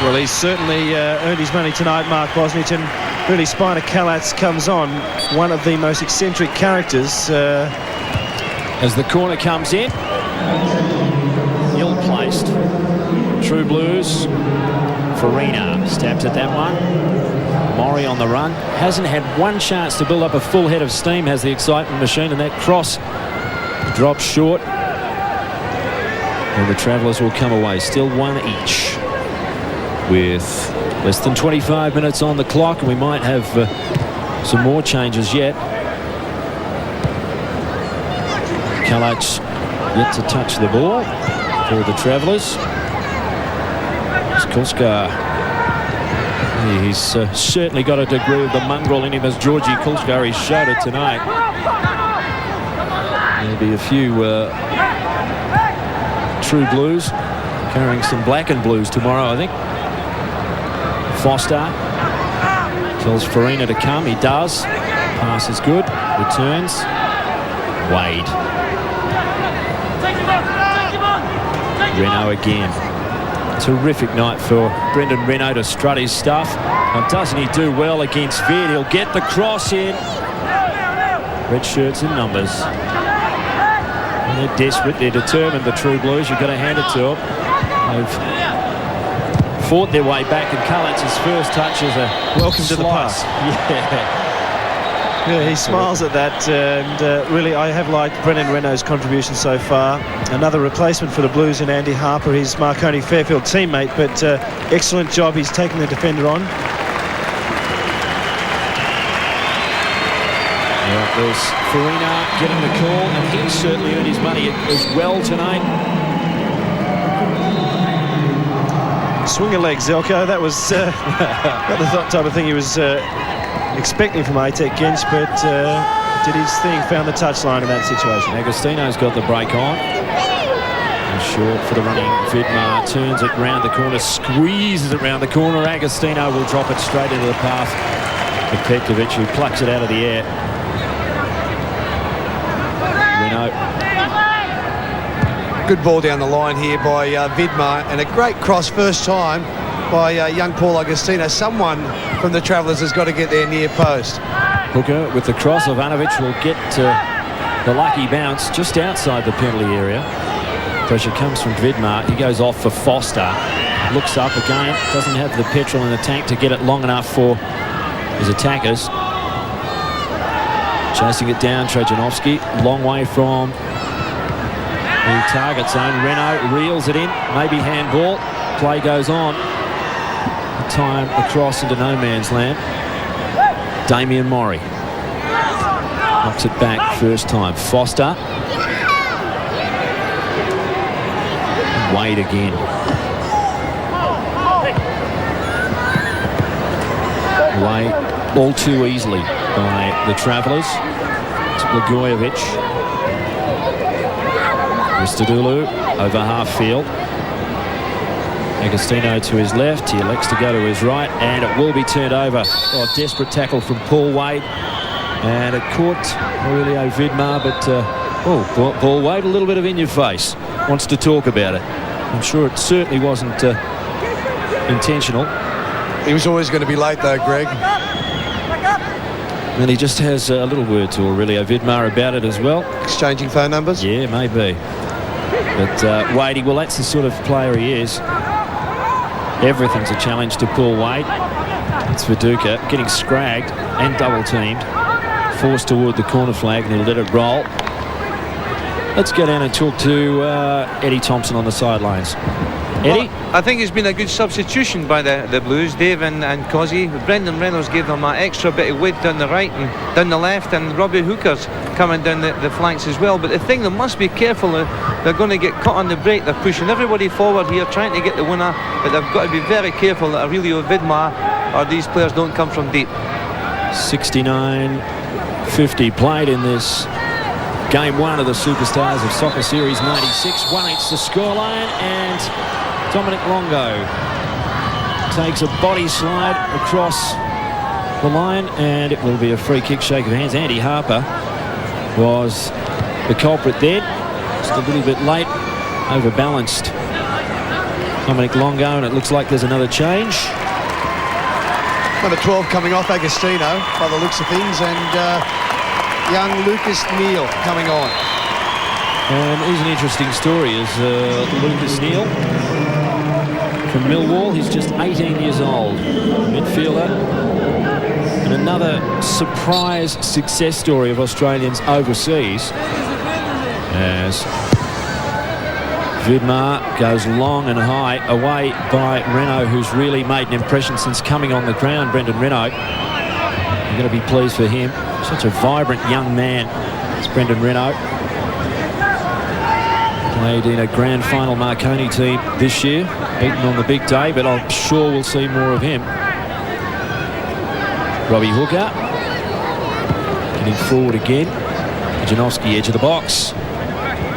Well, he's certainly earned his money tonight, Mark Bosnich, and really Spider Kalac comes on, one of the most eccentric characters. As the corner comes in, ill placed. True Blues. Farina stabs at that one. Mori on the run. Hasn't had one chance to build up a full head of steam, has the excitement machine, and that cross Drop short. And the Travellers will come away. Still one each. With less than 25 minutes on the clock. And we might have some more changes yet. Kalac yet to touch the ball for the Travellers. Kulscar. He's certainly got a degree of the mongrel in him as Georgie Kulscar. He showed it tonight. There'll be a few true blues carrying some black and blues tomorrow, I think. Foster tells Farina to come. He does. Pass is good. Returns. Wade. Renault again. Terrific night for Brendan Renault to strut his stuff. And doesn't he do well against Veart? He'll get the cross in. Red shirts in numbers. And they're desperate. They're determined, the True Blues. You've got to hand it to them. They've fought their way back, and Kalac's first touch is a welcome to the pass. Yeah, he smiles at that, and really I have liked Brendan Renault's contribution so far. Another replacement for the Blues in Andy Harper, his Marconi Fairfield teammate, but excellent job. He's taken the defender on. Yeah, there's Farina getting the call, and he certainly earned his money as well tonight. Swing a leg, Zeljko. That was not the type of thing he was expecting from Aytek Genc, but did his thing, found the touchline in that situation. Agostino's got the break on. And short for the running Vidmar, turns it round the corner, squeezes it round the corner. Agostino will drop it straight into the path of Petkovic, who plucks it out of the air. Renault. Good ball down the line here by Vidmar, and a great cross first time by young Paul Agostino. Someone from the Travellers has got to get their near post. Hooker with the cross. Ivanovic will get the lucky bounce just outside the penalty area. Pressure comes from Vidmar. He goes off for Foster. Looks up again. Doesn't have the petrol in the tank to get it long enough for his attackers. Chasing it down, Trajanovski. Long way from the target zone. Renault reels it in. Maybe handball. Play goes on. Time across into no man's land. Damian Mori knocks it back first time. Foster. Wade again. Away all too easily by the Travellers. It's Blagojevic. Hristodolou over half field. Agostino to his left. He elects to go to his right, and it will be turned over. Oh, desperate tackle from Paul Wade, and it caught Aurelio Vidmar, but Paul Wade, a little bit of in your face, wants to talk about it. I'm sure it certainly wasn't intentional. He was always going to be late though, Greg. And he just has a little word to Aurelio Vidmar about it as well. Exchanging phone numbers? Yeah, maybe. But Wadey, well, that's the sort of player he is. Everything's a challenge to Paul Wade. It's Viduka getting scragged and double-teamed. Forced toward the corner flag, and he'll let it roll. Let's go down and talk to Eddie Thompson on the sidelines. Eddie? Well, I think it's been a good substitution by the Blues, Dave and Cozzy. Brendan Reynolds gave them an extra bit of width down the right and down the left, and Robbie Hooker's coming down the flanks as well. But the thing, they must be careful. They're going to get caught on the break. They're pushing everybody forward here, trying to get the winner, but they've got to be very careful that Aurelio Vidmar or these players don't come from deep. 69:50 played in this Game 1 of the Superstars of Soccer Series 96. 1-8's the scoreline, and Dominic Longo takes a body slide across the line, and it will be a free kick. Shake of hands. Andy Harper was the culprit there. Just a little bit late, overbalanced Dominic Longo, and it looks like there's another change. Number 12 coming off Agostino by the looks of things, and young Lucas Neill coming on. And here's an interesting story, is Lucas Neill from Millwall. He's just 18 years old, midfielder. And another surprise success story of Australians overseas. as Vidmar goes long and high, away by Renault, who's really made an impression since coming on the ground. Brendan Renault, you're going to be pleased for him. Such a vibrant young man, it's Brendan Renault. Played in a grand final Marconi team this year, beaten on the big day, but I'm sure we'll see more of him. Robbie Hooker getting forward again. Janowski, edge of the box.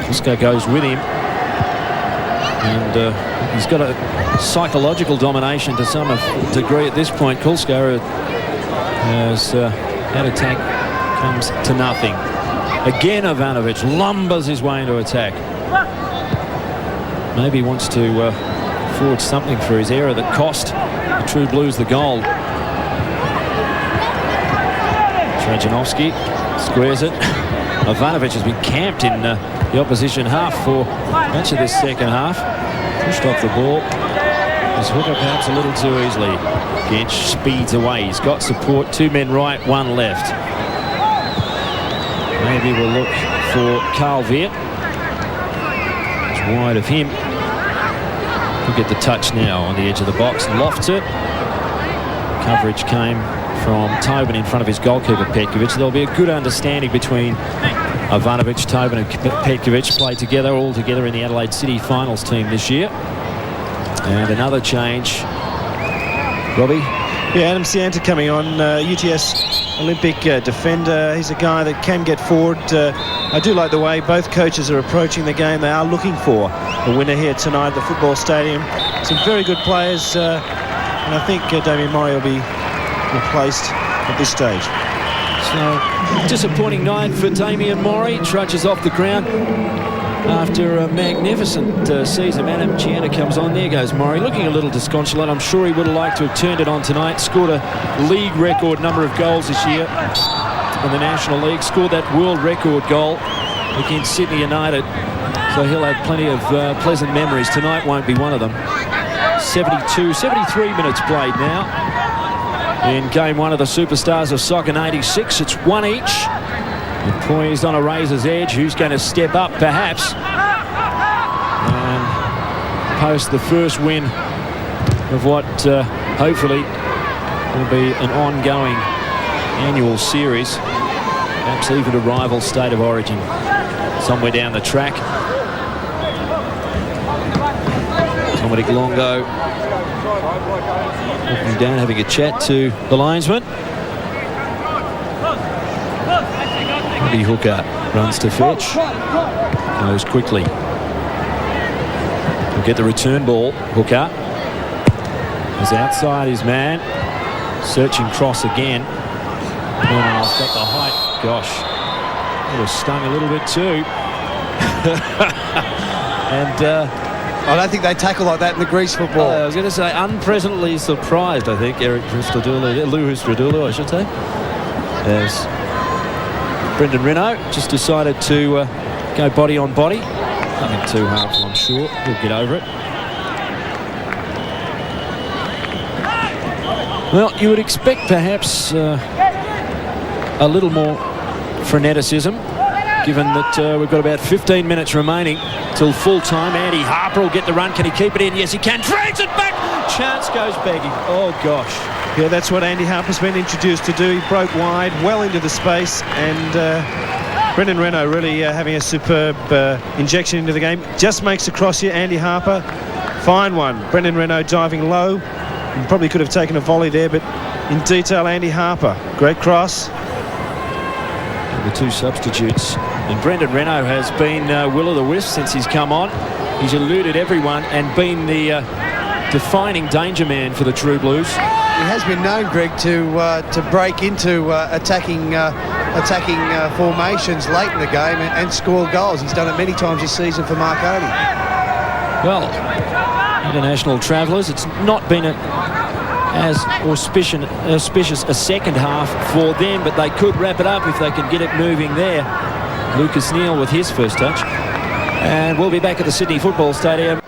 Kulscar goes with him. And he's got a psychological domination to some degree at this point. Kulscar, as that attack comes to nothing. Again, Ivanovic lumbers his way into attack. Maybe he wants to forge something for his error that cost the True Blues the goal. Janowski squares it. Ivanovic has been camped in the opposition half for much of this second half. Pushed off the ball. His hooker perhaps a little too easily. Genc speeds away. He's got support. 2 men right, 1 left. Maybe we'll look for Veart. It's wide of him. He'll get the touch now on the edge of the box. Lofts it. Coverage came from Tobin in front of his goalkeeper Petkovic. There'll be a good understanding between Ivanovic, Tobin and Petkovic. Played together, all together in the Adelaide City finals team this year. And another change. Robbie? Yeah, Adam Ante coming on, UTS Olympic defender. He's a guy that can get forward. I do like the way both coaches are approaching the game. They are looking for a winner here tonight at the football stadium. Some very good players, and I think Damian will be replaced at this stage. So, disappointing night for Damian Mori. Trudges off the ground after a magnificent season. Adam Chiana comes on. There goes Mori, looking a little disconsolate. I'm sure he would have liked to have turned it on tonight. Scored a league record number of goals this year in the National League. Scored that world record goal against Sydney United. So he'll have plenty of pleasant memories. Tonight won't be one of them. 73 minutes played now in game 1 of the Superstars of Soccer 86. It's 1 each. And poised on a razor's edge. Who's going to step up, perhaps, and post the first win of what hopefully will be an ongoing annual series, perhaps even a rival State of Origin somewhere down the track. Dominic Longo looking down, having a chat to the linesman. Robbie Hooker runs to fetch, goes quickly. He'll get the return ball. Hooker is outside his man, searching cross again. Bernal's got the height. Gosh, it was stung a little bit too. And I don't think they tackle like that in the Greece football. I was going to say, unpleasantly surprised, I think, Hristodolou, I should say. As Brendan Renault just decided to go body on body. Nothing too harmful, I'm sure. He'll get over it. Well, you would expect perhaps a little more freneticism, given that we've got about 15 minutes remaining till full time. Harper will get the run. Can he keep it in? Yes, he can. Drags it back. Chance goes begging. Oh, gosh. Yeah, that's what Harper's been introduced to do. He broke wide, well into the space, and Brendan Renault really having a superb injection into the game. Just makes a cross here, Harper. Fine one. Brendan Renault diving low. He probably could have taken a volley there, but in detail, Harper. Great cross. The 2 substitutes. And Brendan Renault has been will-o'-the-wisp since he's come on. He's eluded everyone and been the defining danger man for the True Blues. He has been known, Greg, to break into attacking formations late in the game and score goals. He's done it many times this season for Marconi. Well, international travellers, it's not been as auspicious a second half for them, but they could wrap it up if they can get it moving there. Lucas Neill with his first touch. And we'll be back at the Sydney Football Stadium.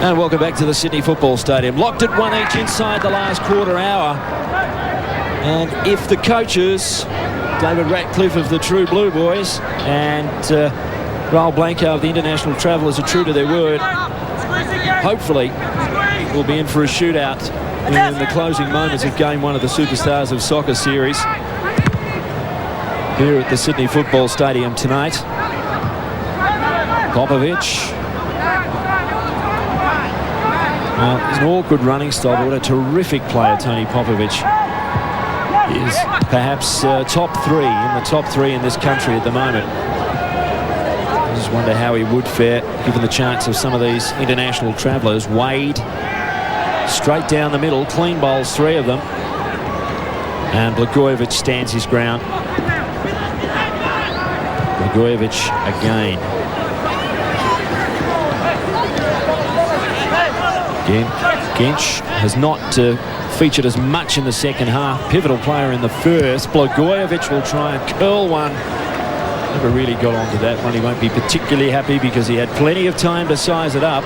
And welcome back to the Sydney Football Stadium. Locked at 1 each inside the last quarter hour. And if the coaches David Ratcliffe of the True Blue Boys and Raul Blanco of the International Travellers are true to their word. Hopefully, we'll be in for a shootout in the closing moments of Game 1 of the Superstars of Soccer series here at the Sydney Football Stadium tonight. Popovic. Well, he's an awkward running style, but what a terrific player Tony Popovic is. Perhaps top three in this country at the moment. I just wonder how he would fare given the chance of some of these international travellers. Wade, straight down the middle, clean bowls 3 of them. And Blagojevic stands his ground. Blagojevic again. Genc has not featured as much in the second half. Pivotal player in the first. Blagojevic will try and curl one. Never really got onto that one. He won't be particularly happy because he had plenty of time to size it up.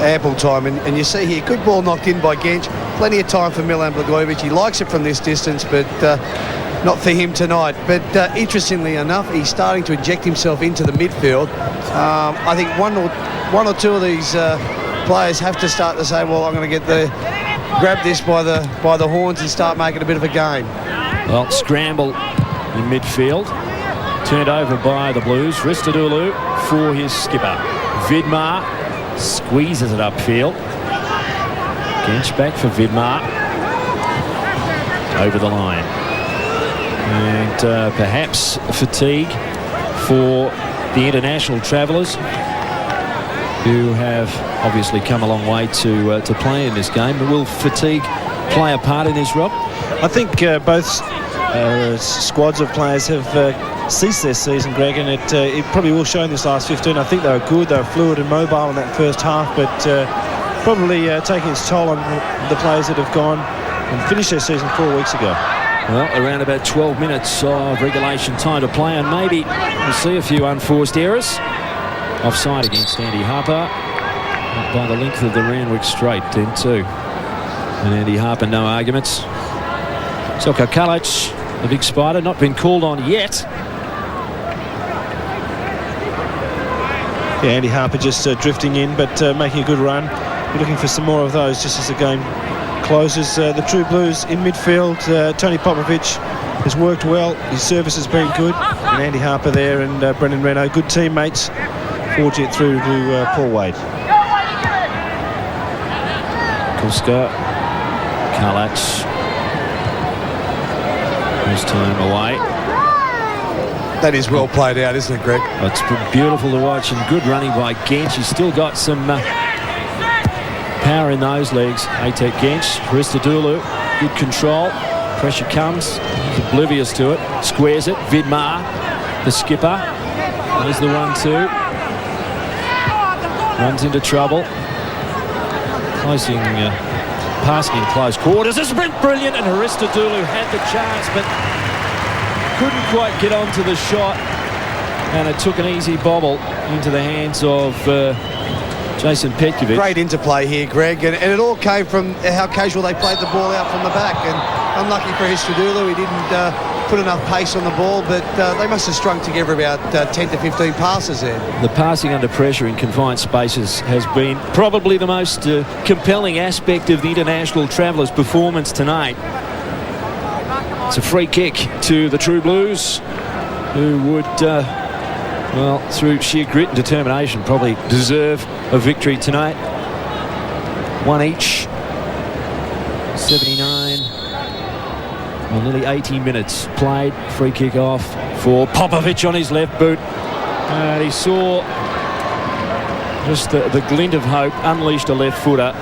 Ample time, and you see here, good ball knocked in by Genc. Plenty of time for Milan Blagojevic. He likes it from this distance, but not for him tonight. But interestingly enough, he's starting to inject himself into the midfield. I think one or two of these players have to start to say, well, I'm going to grab this by the horns and start making a bit of a game. Well, scramble in midfield. Turned over by the Blues. Hristodolou for his skipper. Vidmar squeezes it upfield. Genc back for Vidmar. Over the line. And perhaps fatigue for the international travellers, who have obviously come a long way to play in this game. But will fatigue play a part in this, Rob? I think both squads of players have ceased their season, Greg, and it probably will show in this last 15. I think they were good, they were fluid and mobile in that first half, but probably taking its toll on the players that have gone and finished their season 4 weeks ago. Well, around about 12 minutes of regulation time to play, and maybe we'll see a few unforced errors. Offside against Andy Harper by the length of the Randwick straight, 10-2. And Andy Harper, no arguments. Zeljko Kalac, the big spider, not been called on yet. Yeah, Andy Harper just drifting in, but making a good run. We're looking for some more of those just as the game closes. The True Blues in midfield. Tony Popovic has worked well. His service has been good. And Andy Harper there and Brendan Reno, good teammates. Forge it through to Paul Wade. Kulscar, Kalac. First time away. That is well played out, isn't it, Greg? It's been beautiful to watch, and good running by Genc. He's still got some power in those legs. Aytek Genc, Hristodolou, good control. Pressure comes. He's oblivious to it. Squares it. Vidmar, the skipper. There's the 1-2. Runs into trouble. Passing in close quarters. This has been brilliant, and Hristodolou had the chance, but couldn't quite get onto the shot, and it took an easy bobble into the hands of Jason Petkovic. Great interplay here, Greg, and it all came from how casual they played the ball out from the back, and unlucky for Hristodolou, he didn't put enough pace on the ball, but they must have strung together about 10 to 15 passes there. The passing under pressure in confined spaces has been probably the most compelling aspect of the international travellers' performance tonight. It's a free kick to the True Blues, who would, well, through sheer grit and determination, probably deserve a victory tonight. One each. 79. Well, nearly 80 minutes played. Free kick off for Popovic on his left boot. And he saw just the glint of hope, unleashed a left footer,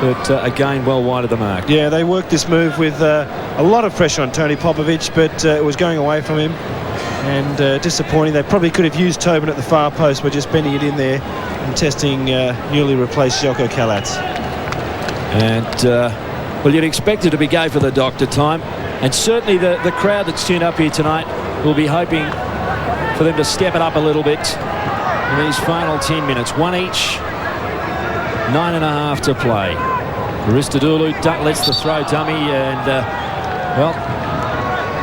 but again well wide of the mark. Yeah, they worked this move with a lot of pressure on Tony Popovic, but it was going away from him, and disappointing. They probably could have used Tobin at the far post by just bending it in there and testing newly replaced Zeljko Kalac. And well, you'd expect it to be go for the doctor time, and certainly the crowd that's turned up here tonight will be hoping for them to step it up a little bit in these final 10 minutes. One each, 9.5 to play. Hristodolou lets the throw dummy, and well,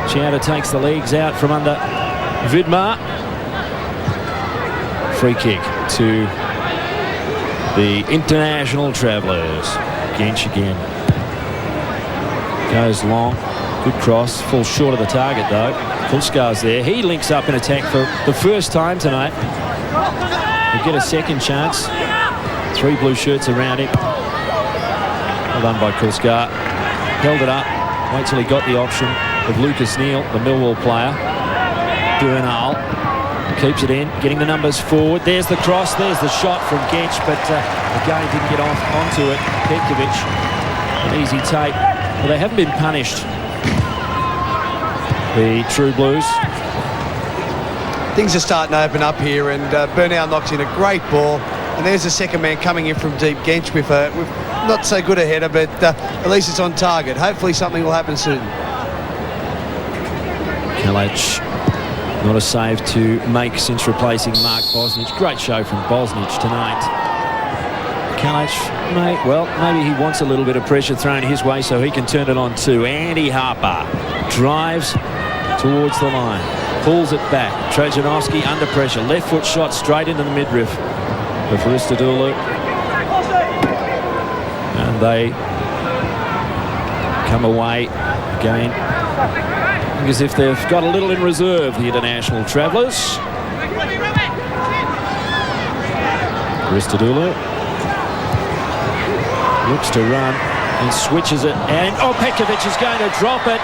Chowder takes the legs out from under Vidmar. Free kick to the international travellers. Genc again. Goes long. Good cross. Falls short of the target though. Kulscar's there. He links up in attack for the first time tonight. He'll get a second chance. 3 blue shirts around him. Well done by Kulscar. Held it up. Wait till he got the option of Neill, the Millwall player. Bernal keeps it in, getting the numbers forward. There's the cross, there's the shot from Genc, but again didn't get onto it. Petkovic, an easy take. Well, they haven't been punished, the True Blues. Things are starting to open up here, and Bernal knocks in a great ball. And there's the second man coming in from deep. Genc with not so good a header, but at least it's on target. Hopefully something will happen soon. Kalac, not a save to make since replacing Mark Bosnich. Great show from Bosnich tonight. Kalac, maybe he wants a little bit of pressure thrown his way so he can turn it on too. Andy Harper drives towards the line, pulls it back. Trajanovski under pressure. Left foot shot straight into the midriff of Hristodolou. And they come away again as if they've got a little in reserve, the international travellers. Hristodolou looks to run and switches it, and Petkovic is going to drop it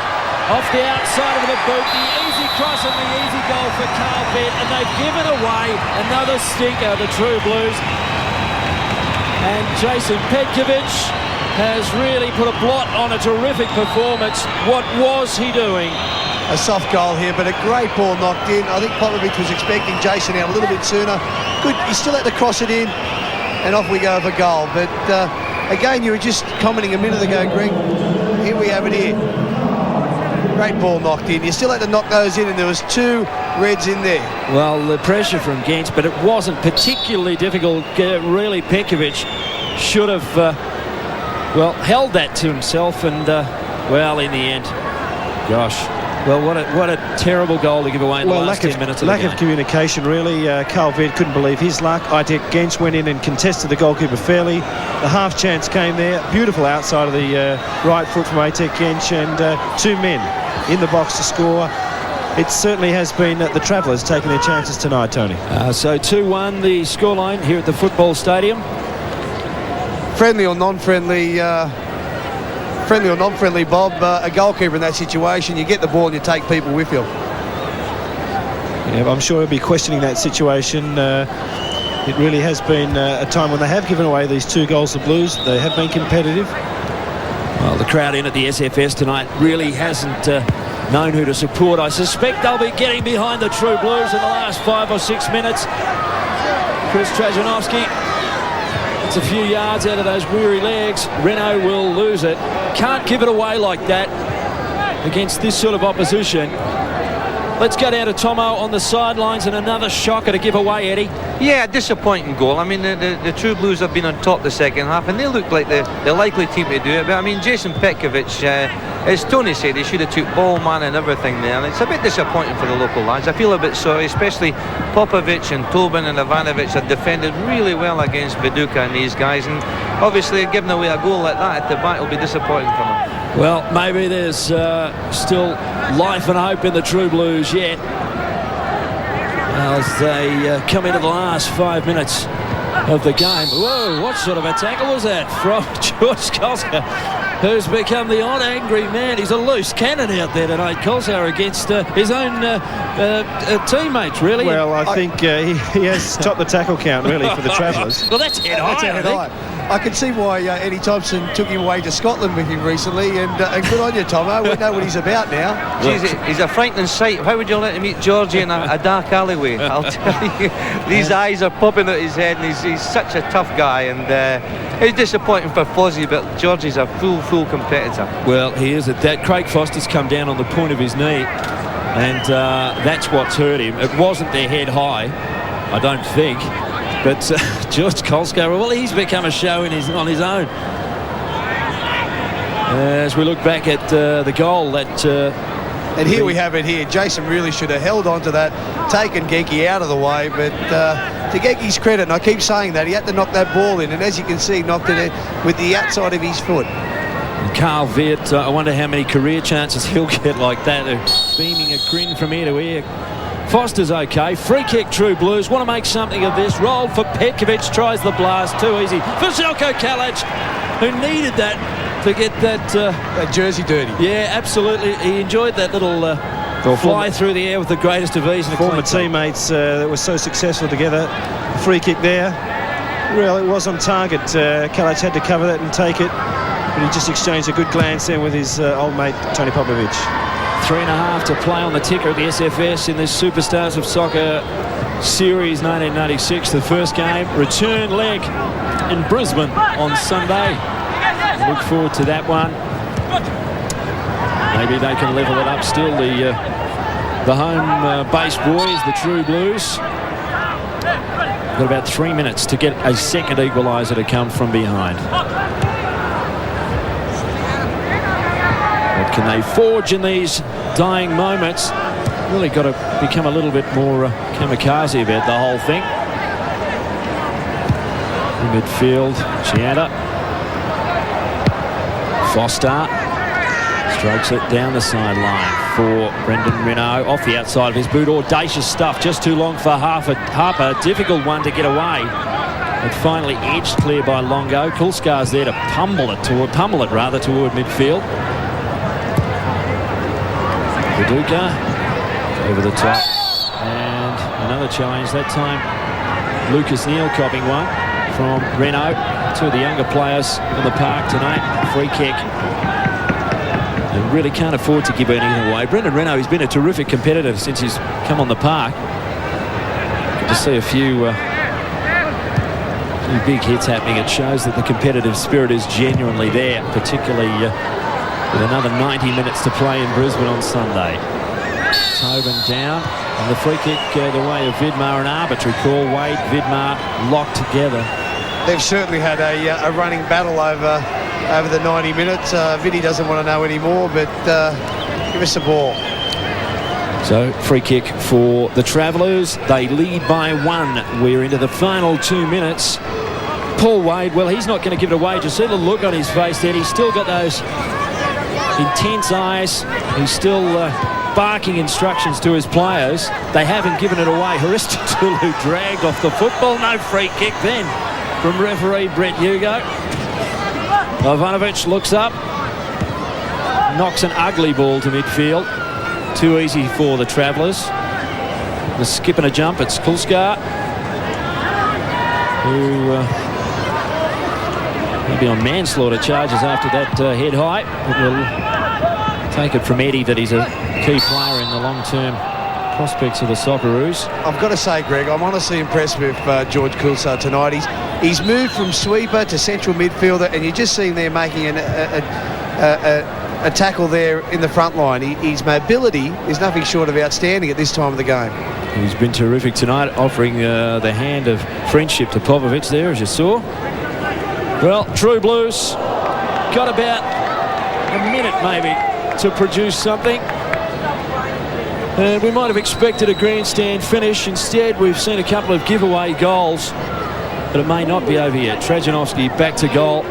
off the outside of the boot. The easy cross and the easy goal for Veart, and they've given away another stinker, the True Blues. And Jason Petkovic has really put a blot on a terrific performance. What was he doing? A soft goal here, but a great ball knocked in. I think Popovic was expecting Jason out a little bit sooner. Good, he still had to cross it in, and off we go for goal. But again, you were just commenting a minute ago, Greg. Here we have it here. Great ball knocked in. You still had to knock those in, and there was 2 reds in there. Well, the pressure from Genc, but it wasn't particularly difficult. Really, Petkovic should have, held that to himself, and, in the end, gosh. Well, what a terrible goal to give away in the last 10 minutes of the game. Lack of communication, really. Veart couldn't believe his luck. Aytek Genc went in and contested the goalkeeper fairly. The half chance came there. Beautiful outside of the right foot from Aytek Genc, and 2 men in the box to score. It certainly has been the Travellers taking their chances tonight, Tony. So 2-1 the scoreline here at the football stadium. Friendly or non-friendly, Bob, a goalkeeper in that situation, you get the ball and you take people with you. Yeah, I'm sure he'll be questioning that situation. It really has been a time when they have given away these 2 goals to Blues. They have been competitive. Well, the crowd in at the SFS tonight really hasn't known who to support. I suspect they'll be getting behind the True Blues in the last 5 or 6 minutes. Chris Trajanovski, it's a few yards out of those weary legs. Renault will lose it. Can't give it away like that against this sort of opposition. Let's go down to Tomo on the sidelines, and another shocker to give away, Eddie. Yeah, disappointing goal. I mean, the True Blues have been on top the second half, and they look like the likely team to do it. But I mean, Jason Petkovic, as Tony said, he should have took ball man and everything there, and it's a bit disappointing for the local lads. I feel a bit sorry, especially Popovic and Tobin and Ivanovic have defended really well against Viduka and these guys, and obviously giving away a goal like that at the back will be disappointing for them. Well, maybe there's still life and hope in the True Blues yet, as they come into the last 5 minutes of the game. Whoa, what sort of a tackle was that from Kulscar, who's become the odd angry man? He's a loose cannon out there tonight, Kulscar, against his own teammates, really. Well, I think he has topped the tackle count, really, for the Travellers. Well, that's head high, I think. I can see why Eddie Thompson took him away to Scotland with him recently, and good on you, Tomo. We know what he's about now. Jeez, he's a frightening sight. How would you let him meet Georgie in a dark alleyway? I'll tell you. These eyes are popping at his head, and he's such a tough guy, and it's disappointing for Fozzie, but Georgie's a full competitor. Well, he is at that. Craig Foster's come down on the point of his knee, and that's what's hurt him. It wasn't their head high, I don't think. But George Kulscar, well, he's become a show on his own. As we look back at the goal that And here we have it here. Jason really should have held on to that, taken Genc out of the way, but to Genc's credit, and I keep saying that, he had to knock that ball in, and as you can see, he knocked it in with the outside of his foot. And Carl Veart, I wonder how many career chances he'll get like that. They're beaming a grin from ear to ear. Foster's okay. Free kick, True Blues. Want to make something of this. Roll for Petkovic. Tries the blast. Too easy for Zeljko Kalac, who needed that to get that jersey dirty. Yeah, absolutely. He enjoyed that little fly through the air with the greatest of ease. And former teammates that were so successful together. Free kick there. Well, it was on target. Kalac had to cover that and take it, but he just exchanged a good glance there with his old mate Tony Popovic. 3.5 to play on the ticker at the SFS in this Superstars of Soccer Series 1996. The first game, return leg in Brisbane on Sunday. Look forward to that one. Maybe they can level it up still. The home base boys, the True Blues. Got about 3 minutes to get a second equaliser to come from behind. What can they forge in these dying moments? Really got to become a little bit more kamikaze about the whole thing. In midfield, Chianta. Foster strokes it down the sideline for Brendan Renault. Off the outside of his boot. Audacious stuff. Just too long for Harper. Difficult one to get away. But finally edged clear by Longo. Kulscar's there to pummel it toward midfield. Viduka over the top, and another challenge, that time Lucas Neill copying one from Renault. Two of the younger players in the park tonight. Free kick. They really can't afford to give anything away. Brendan Renault, he's been a terrific competitor since he's come on the park. Good to see a few big hits happening. It shows that the competitive spirit is genuinely there, particularly with another 90 minutes to play in Brisbane on Sunday. Tobin down, and the free kick the way of Vidmar, an arbitrary call. Wade, Vidmar locked together. They've certainly had a running battle over the 90 minutes. Viddy doesn't want to know anymore, but give us the ball. So free kick for the Travellers. They lead by 1. We're into the final 2 minutes. Paul Wade, well, he's not going to give it away. Just see the look on his face there. He's still got those intense eyes. He's still barking instructions to his players. They haven't given it away. Hristodolou dragged off the football. No free kick then from referee Brett Hugo. Ivanovic looks up, knocks an ugly ball to midfield. Too easy for the Travellers. The skip and a jump. It's Kulscar, who will be on manslaughter charges after that head high. But we'll take it from Eddie that he's a key player in the long-term prospects of the Socceroos. I've got to say, Greg, I'm honestly impressed with George Kulscar tonight. He's moved from sweeper to central midfielder, and you're just seeing there making a tackle there in the front line. His mobility is nothing short of outstanding at this time of the game. He's been terrific tonight, offering the hand of friendship to Popovic there, as you saw. Well, True Blues got about a minute maybe to produce something. And we might have expected a grandstand finish. Instead, we've seen a couple of giveaway goals, but it may not be over yet. Trajanovski back to goal,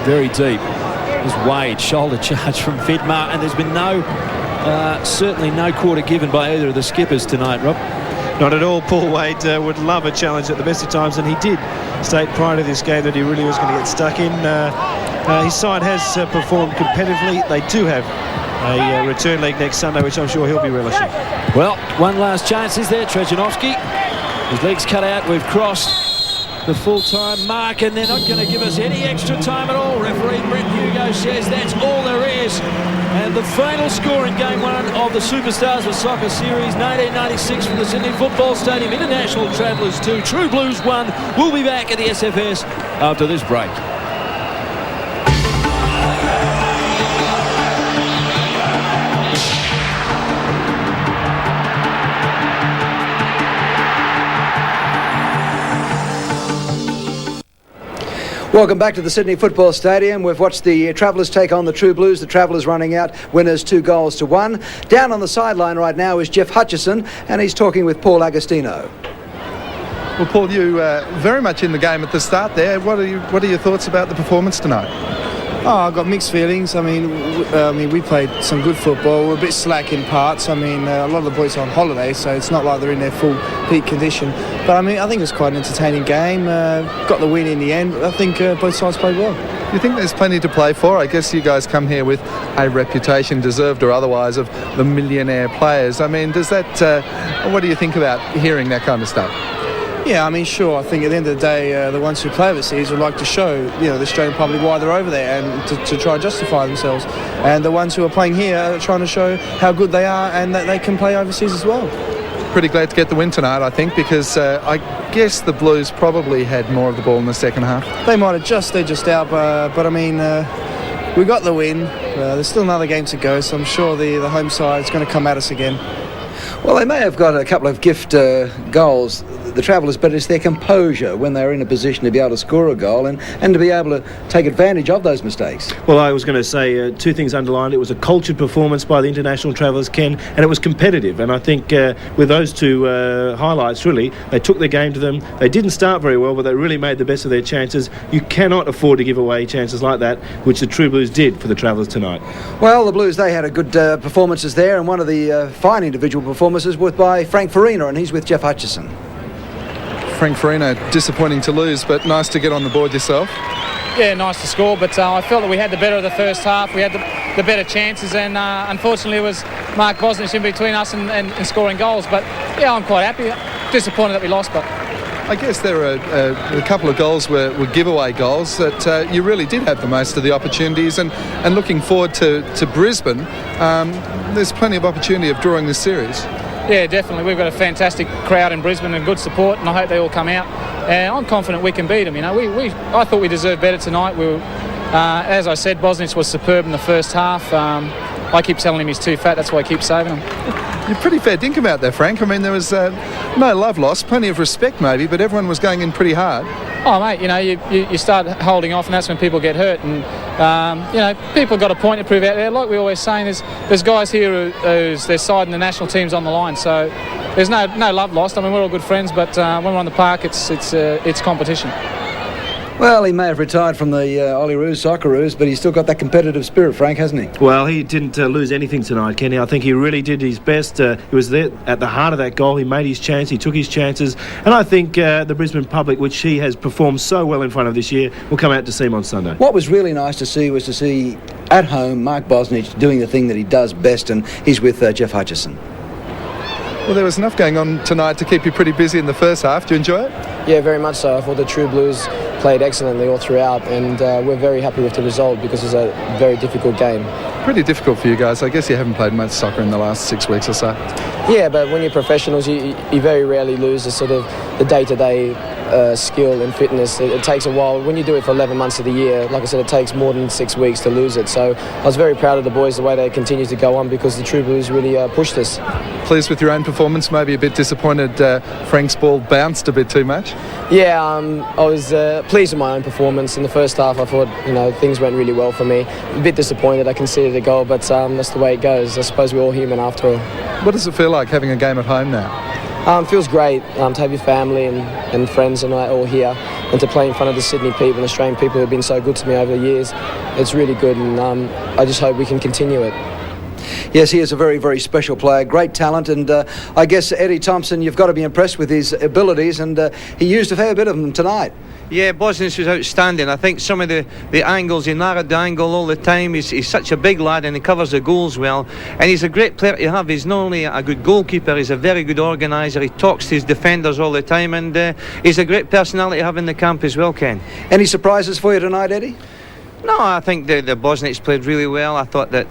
very deep. There's Wade, shoulder charge from Vidmar, and there's been certainly no quarter given by either of the skippers tonight, Rob. Not at all. Paul Wade would love a challenge at the best of times, and he did state prior to this game that he really was going to get stuck in. His side has performed competitively. They do have a return leg next Sunday, which I'm sure he'll be relishing. Well, one last chance is there. Trajanovski, his legs cut out. We've crossed the full-time mark, and they're not going to give us any extra time at all. Referee Brett Hugo says that's all there is. And the final score in Game 1 of the Superstars of Soccer Series 1996 from the Sydney Football Stadium. International Travellers 2, True Blues 1. We'll be back at the SFS after this break. Welcome back to the Sydney Football Stadium. We've watched the Travellers take on the True Blues. The Travellers running out, winners 2-1. Down on the sideline right now is Jeff Hutchison, and he's talking with Paul Agostino. Well, Paul, you very much in the game at the start there. What are your thoughts about the performance tonight? Oh, I've got mixed feelings. I mean, we played some good football. We're a bit slack in parts. I mean, a lot of the boys are on holiday, so it's not like they're in their full peak condition. But I mean, I think it was quite an entertaining game. Got the win in the end. I think both sides played well. You think there's plenty to play for? I guess you guys come here with a reputation, deserved or otherwise, of the millionaire players. I mean, does that? What do you think about hearing that kind of stuff? Yeah, I mean, sure. I think at the end of the day, the ones who play overseas would like to show, the Australian public why they're over there and to try and justify themselves. And the ones who are playing here are trying to show how good they are and that they can play overseas as well. Pretty glad to get the win tonight, I think, because I guess the Blues probably had more of the ball in the second half. They might have just edged out, but I mean, we got the win. There's still another game to go, so I'm sure the home side is going to come at us again. Well, they may have got a couple of gift goals, the Travellers, but it's their composure when they're in a position to be able to score a goal and to be able to take advantage of those mistakes. Well, I was going to say two things underlined. It was a cultured performance by the international Travellers, Ken, and it was competitive. And I think with those two highlights, really, they took the game to them. They didn't start very well, but they really made the best of their chances. You cannot afford to give away chances like that, which the True Blues did for the Travellers tonight. Well, the Blues, they had a good performances there, and one of the fine individual performances was by Frank Farina, and he's with Jeff Hutchison. Frank Farina, disappointing to lose, but nice to get on the board yourself. Yeah, nice to score, but I felt that we had the better of the first half. We had the better chances, and unfortunately it was Mark Bosnich in between us and scoring goals. But yeah, I'm quite happy. Disappointed that we lost, but I guess there are a couple of goals were giveaway goals that you really did have the most of the opportunities, and looking forward to Brisbane, there's plenty of opportunity of drawing this series. Yeah, definitely. We've got a fantastic crowd in Brisbane and good support, and I hope they all come out. I'm confident we can beat them. I thought we deserved better tonight. We were, as I said, Bosnich was superb in the first half. I keep telling him he's too fat, that's why I keep saving him. You're pretty fair dinkum out there, Frank. I mean, there was no love lost, plenty of respect maybe, but everyone was going in pretty hard. Oh, mate, you start holding off, and that's when people get hurt. And, people got a point to prove out there. Like we always saying, there's guys here who's their side and the national team's on the line. So there's no love lost. I mean, we're all good friends, but when we're on the park, it's competition. Well, he may have retired from the Socceroos, but he's still got that competitive spirit, Frank, hasn't he? Well, he didn't lose anything tonight, Kenny. I think he really did his best. He was there at the heart of that goal. He made his chance. He took his chances. And I think the Brisbane public, which he has performed so well in front of this year, will come out to see him on Sunday. What was really nice to see was to see at home Mark Bosnich doing the thing that he does best, and he's with Jeff Hutchison. Well, there was enough going on tonight to keep you pretty busy in the first half. Do you enjoy it? Yeah, very much so. I thought the True Blues played excellently all throughout, and we're very happy with the result because it was a very difficult game. Pretty difficult for you guys. I guess you haven't played much soccer in the last 6 weeks or so. Yeah, but when you're professionals, you very rarely lose the day-to-day skill and fitness. It takes a while. When you do it for 11 months of the year, like I said, it takes more than 6 weeks to lose it. So I was very proud of the boys, the way they continue to go on, because the True Blues really pushed us. Pleased with your own performance? Maybe a bit disappointed Frank's ball bounced a bit too much? Yeah, I was pleased with my own performance. In the first half, I thought things went really well for me. A bit disappointed I conceded a goal, but that's the way it goes. I suppose we're all human after all. What does it feel like having a game at home now? Feels great to have your family and friends and all here, and to play in front of the Sydney people and Australian people who have been so good to me over the years. It's really good, and I just hope we can continue it. Yes, he is a very, very special player, great talent, and I guess Eddie Thompson, you've got to be impressed with his abilities, and he used a fair bit of them tonight. Yeah, Bosnich was outstanding. I think some of the angles, he narrowed the angle all the time. He's such a big lad, and he covers the goals well. And he's a great player to have. He's not only a good goalkeeper, he's a very good organiser. He talks to his defenders all the time, and he's a great personality to have in the camp as well, Ken. Any surprises for you tonight, Eddie? No, I think the Bosnich played really well. I thought that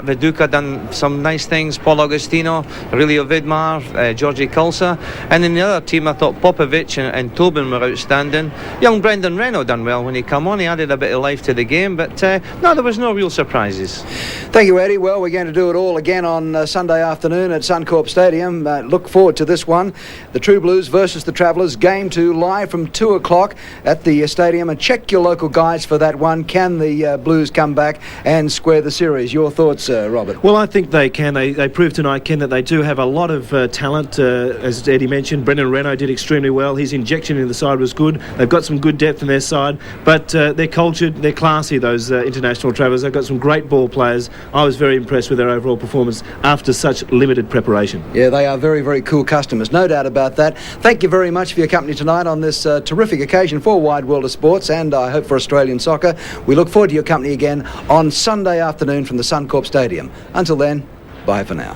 Viduka done some nice things. Paul Agostino, Aurelio Vidmar, Juric Kulscar. And in the other team, I thought Popovic and Tobin were outstanding. Young Brendan Renault done well when he come on. He added a bit of life to the game. But no, there was no real surprises. Thank you, Eddie. Well, we're going to do it all again on Sunday afternoon at Suncorp Stadium. Look forward to this one. The True Blues versus the Travellers. Game 2 live from 2 o'clock at the stadium. And check your local guides for that one. Can the Blues come back and square the series? Your thoughts, Robert? Well, I think they can. They proved tonight, Ken, that they do have a lot of talent. As Eddie mentioned, Brendan Renault did extremely well. His injection in the side was good. They've got some good depth in their side, but they're cultured, they're classy, those international Travellers. They've got some great ball players. I was very impressed with their overall performance after such limited preparation. Yeah, they are very, very cool customers, no doubt about that. Thank you very much for your company tonight on this terrific occasion for Wide World of Sports, and I hope for Australian soccer. We look forward to your company again on Sunday afternoon from the Suncorp Stadium. Until then, bye for now.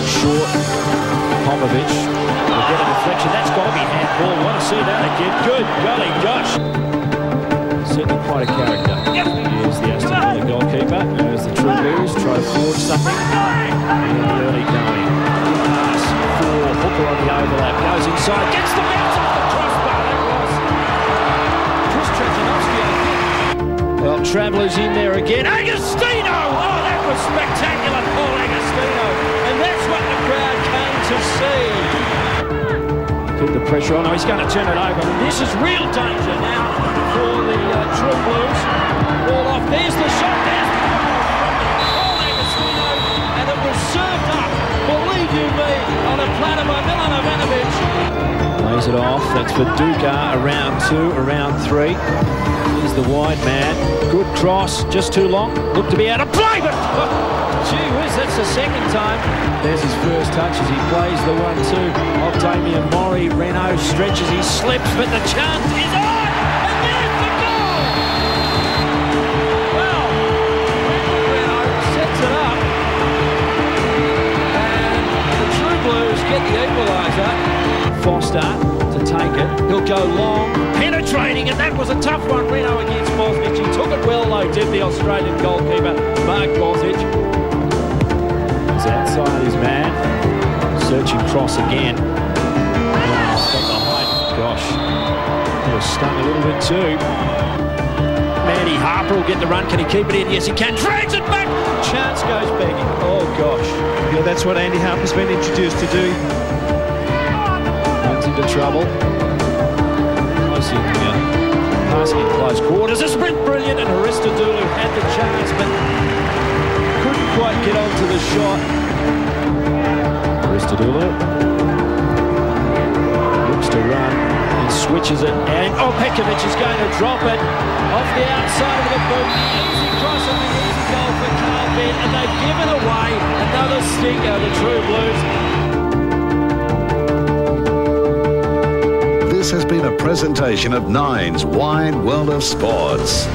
Short, Popovic will get a deflection. That's got to be handball. Want to see that again? Good, golly gosh. Certainly quite a character. Here's the Aston Villa goalkeeper. There's the True Blues. Try to forge something. Early going. Pass for Hooker on the overlap. Goes inside. Gets the bounce off the crossbar. That was Chris Trejanovski, I think. Well, Travellers in there again. Agostino! Oh, that was spectacular. Paul Agostino. And that's what the crowd came to see. Keep the pressure on. Oh, he's going to turn it over. This is real danger now for the True Blues. Ball off. There's the shot. There's the goal from Paul Agostino. And it was served up, believe you me, on a platter by Milan Ivanovic. Plays it off. That's Viduka. Around 2, around 3. Here's the wide man. Good cross. Just too long. Looked to be out of play, but gee whiz, that's the second time. There's his first touch as he plays the 1-2 of Damian. Renault stretches, he slips, but the chance is on! And there's the goal! Well, Renault sets it up, and the True Blues get the equaliser. Foster to take it. He'll go long, penetrating, and that was a tough one. Renault against Bosnich. He took it well, though, did the Australian goalkeeper, Mark Bosnich. He's outside his man. Searching cross again. Got the height. Gosh. He was stung a little bit too. Manny Harper will get the run. Can he keep it in? Yes, he can. Drags it back. Chance goes begging. Oh, gosh. Yeah, that's what Andy Harper's been introduced to do. Runs into trouble. Close in here. Passing in close quarters. It's been brilliant, and Hristodolou had the chance, but couldn't quite get onto the shot. Hristodolou looks to run and switches it, and Petkovic is going to drop it off the outside of the boot. Easy cross and the easy goal for Carlbeat, and they've given away another stinker, the True Blues. This has been a presentation of Nine's Wide World of Sports.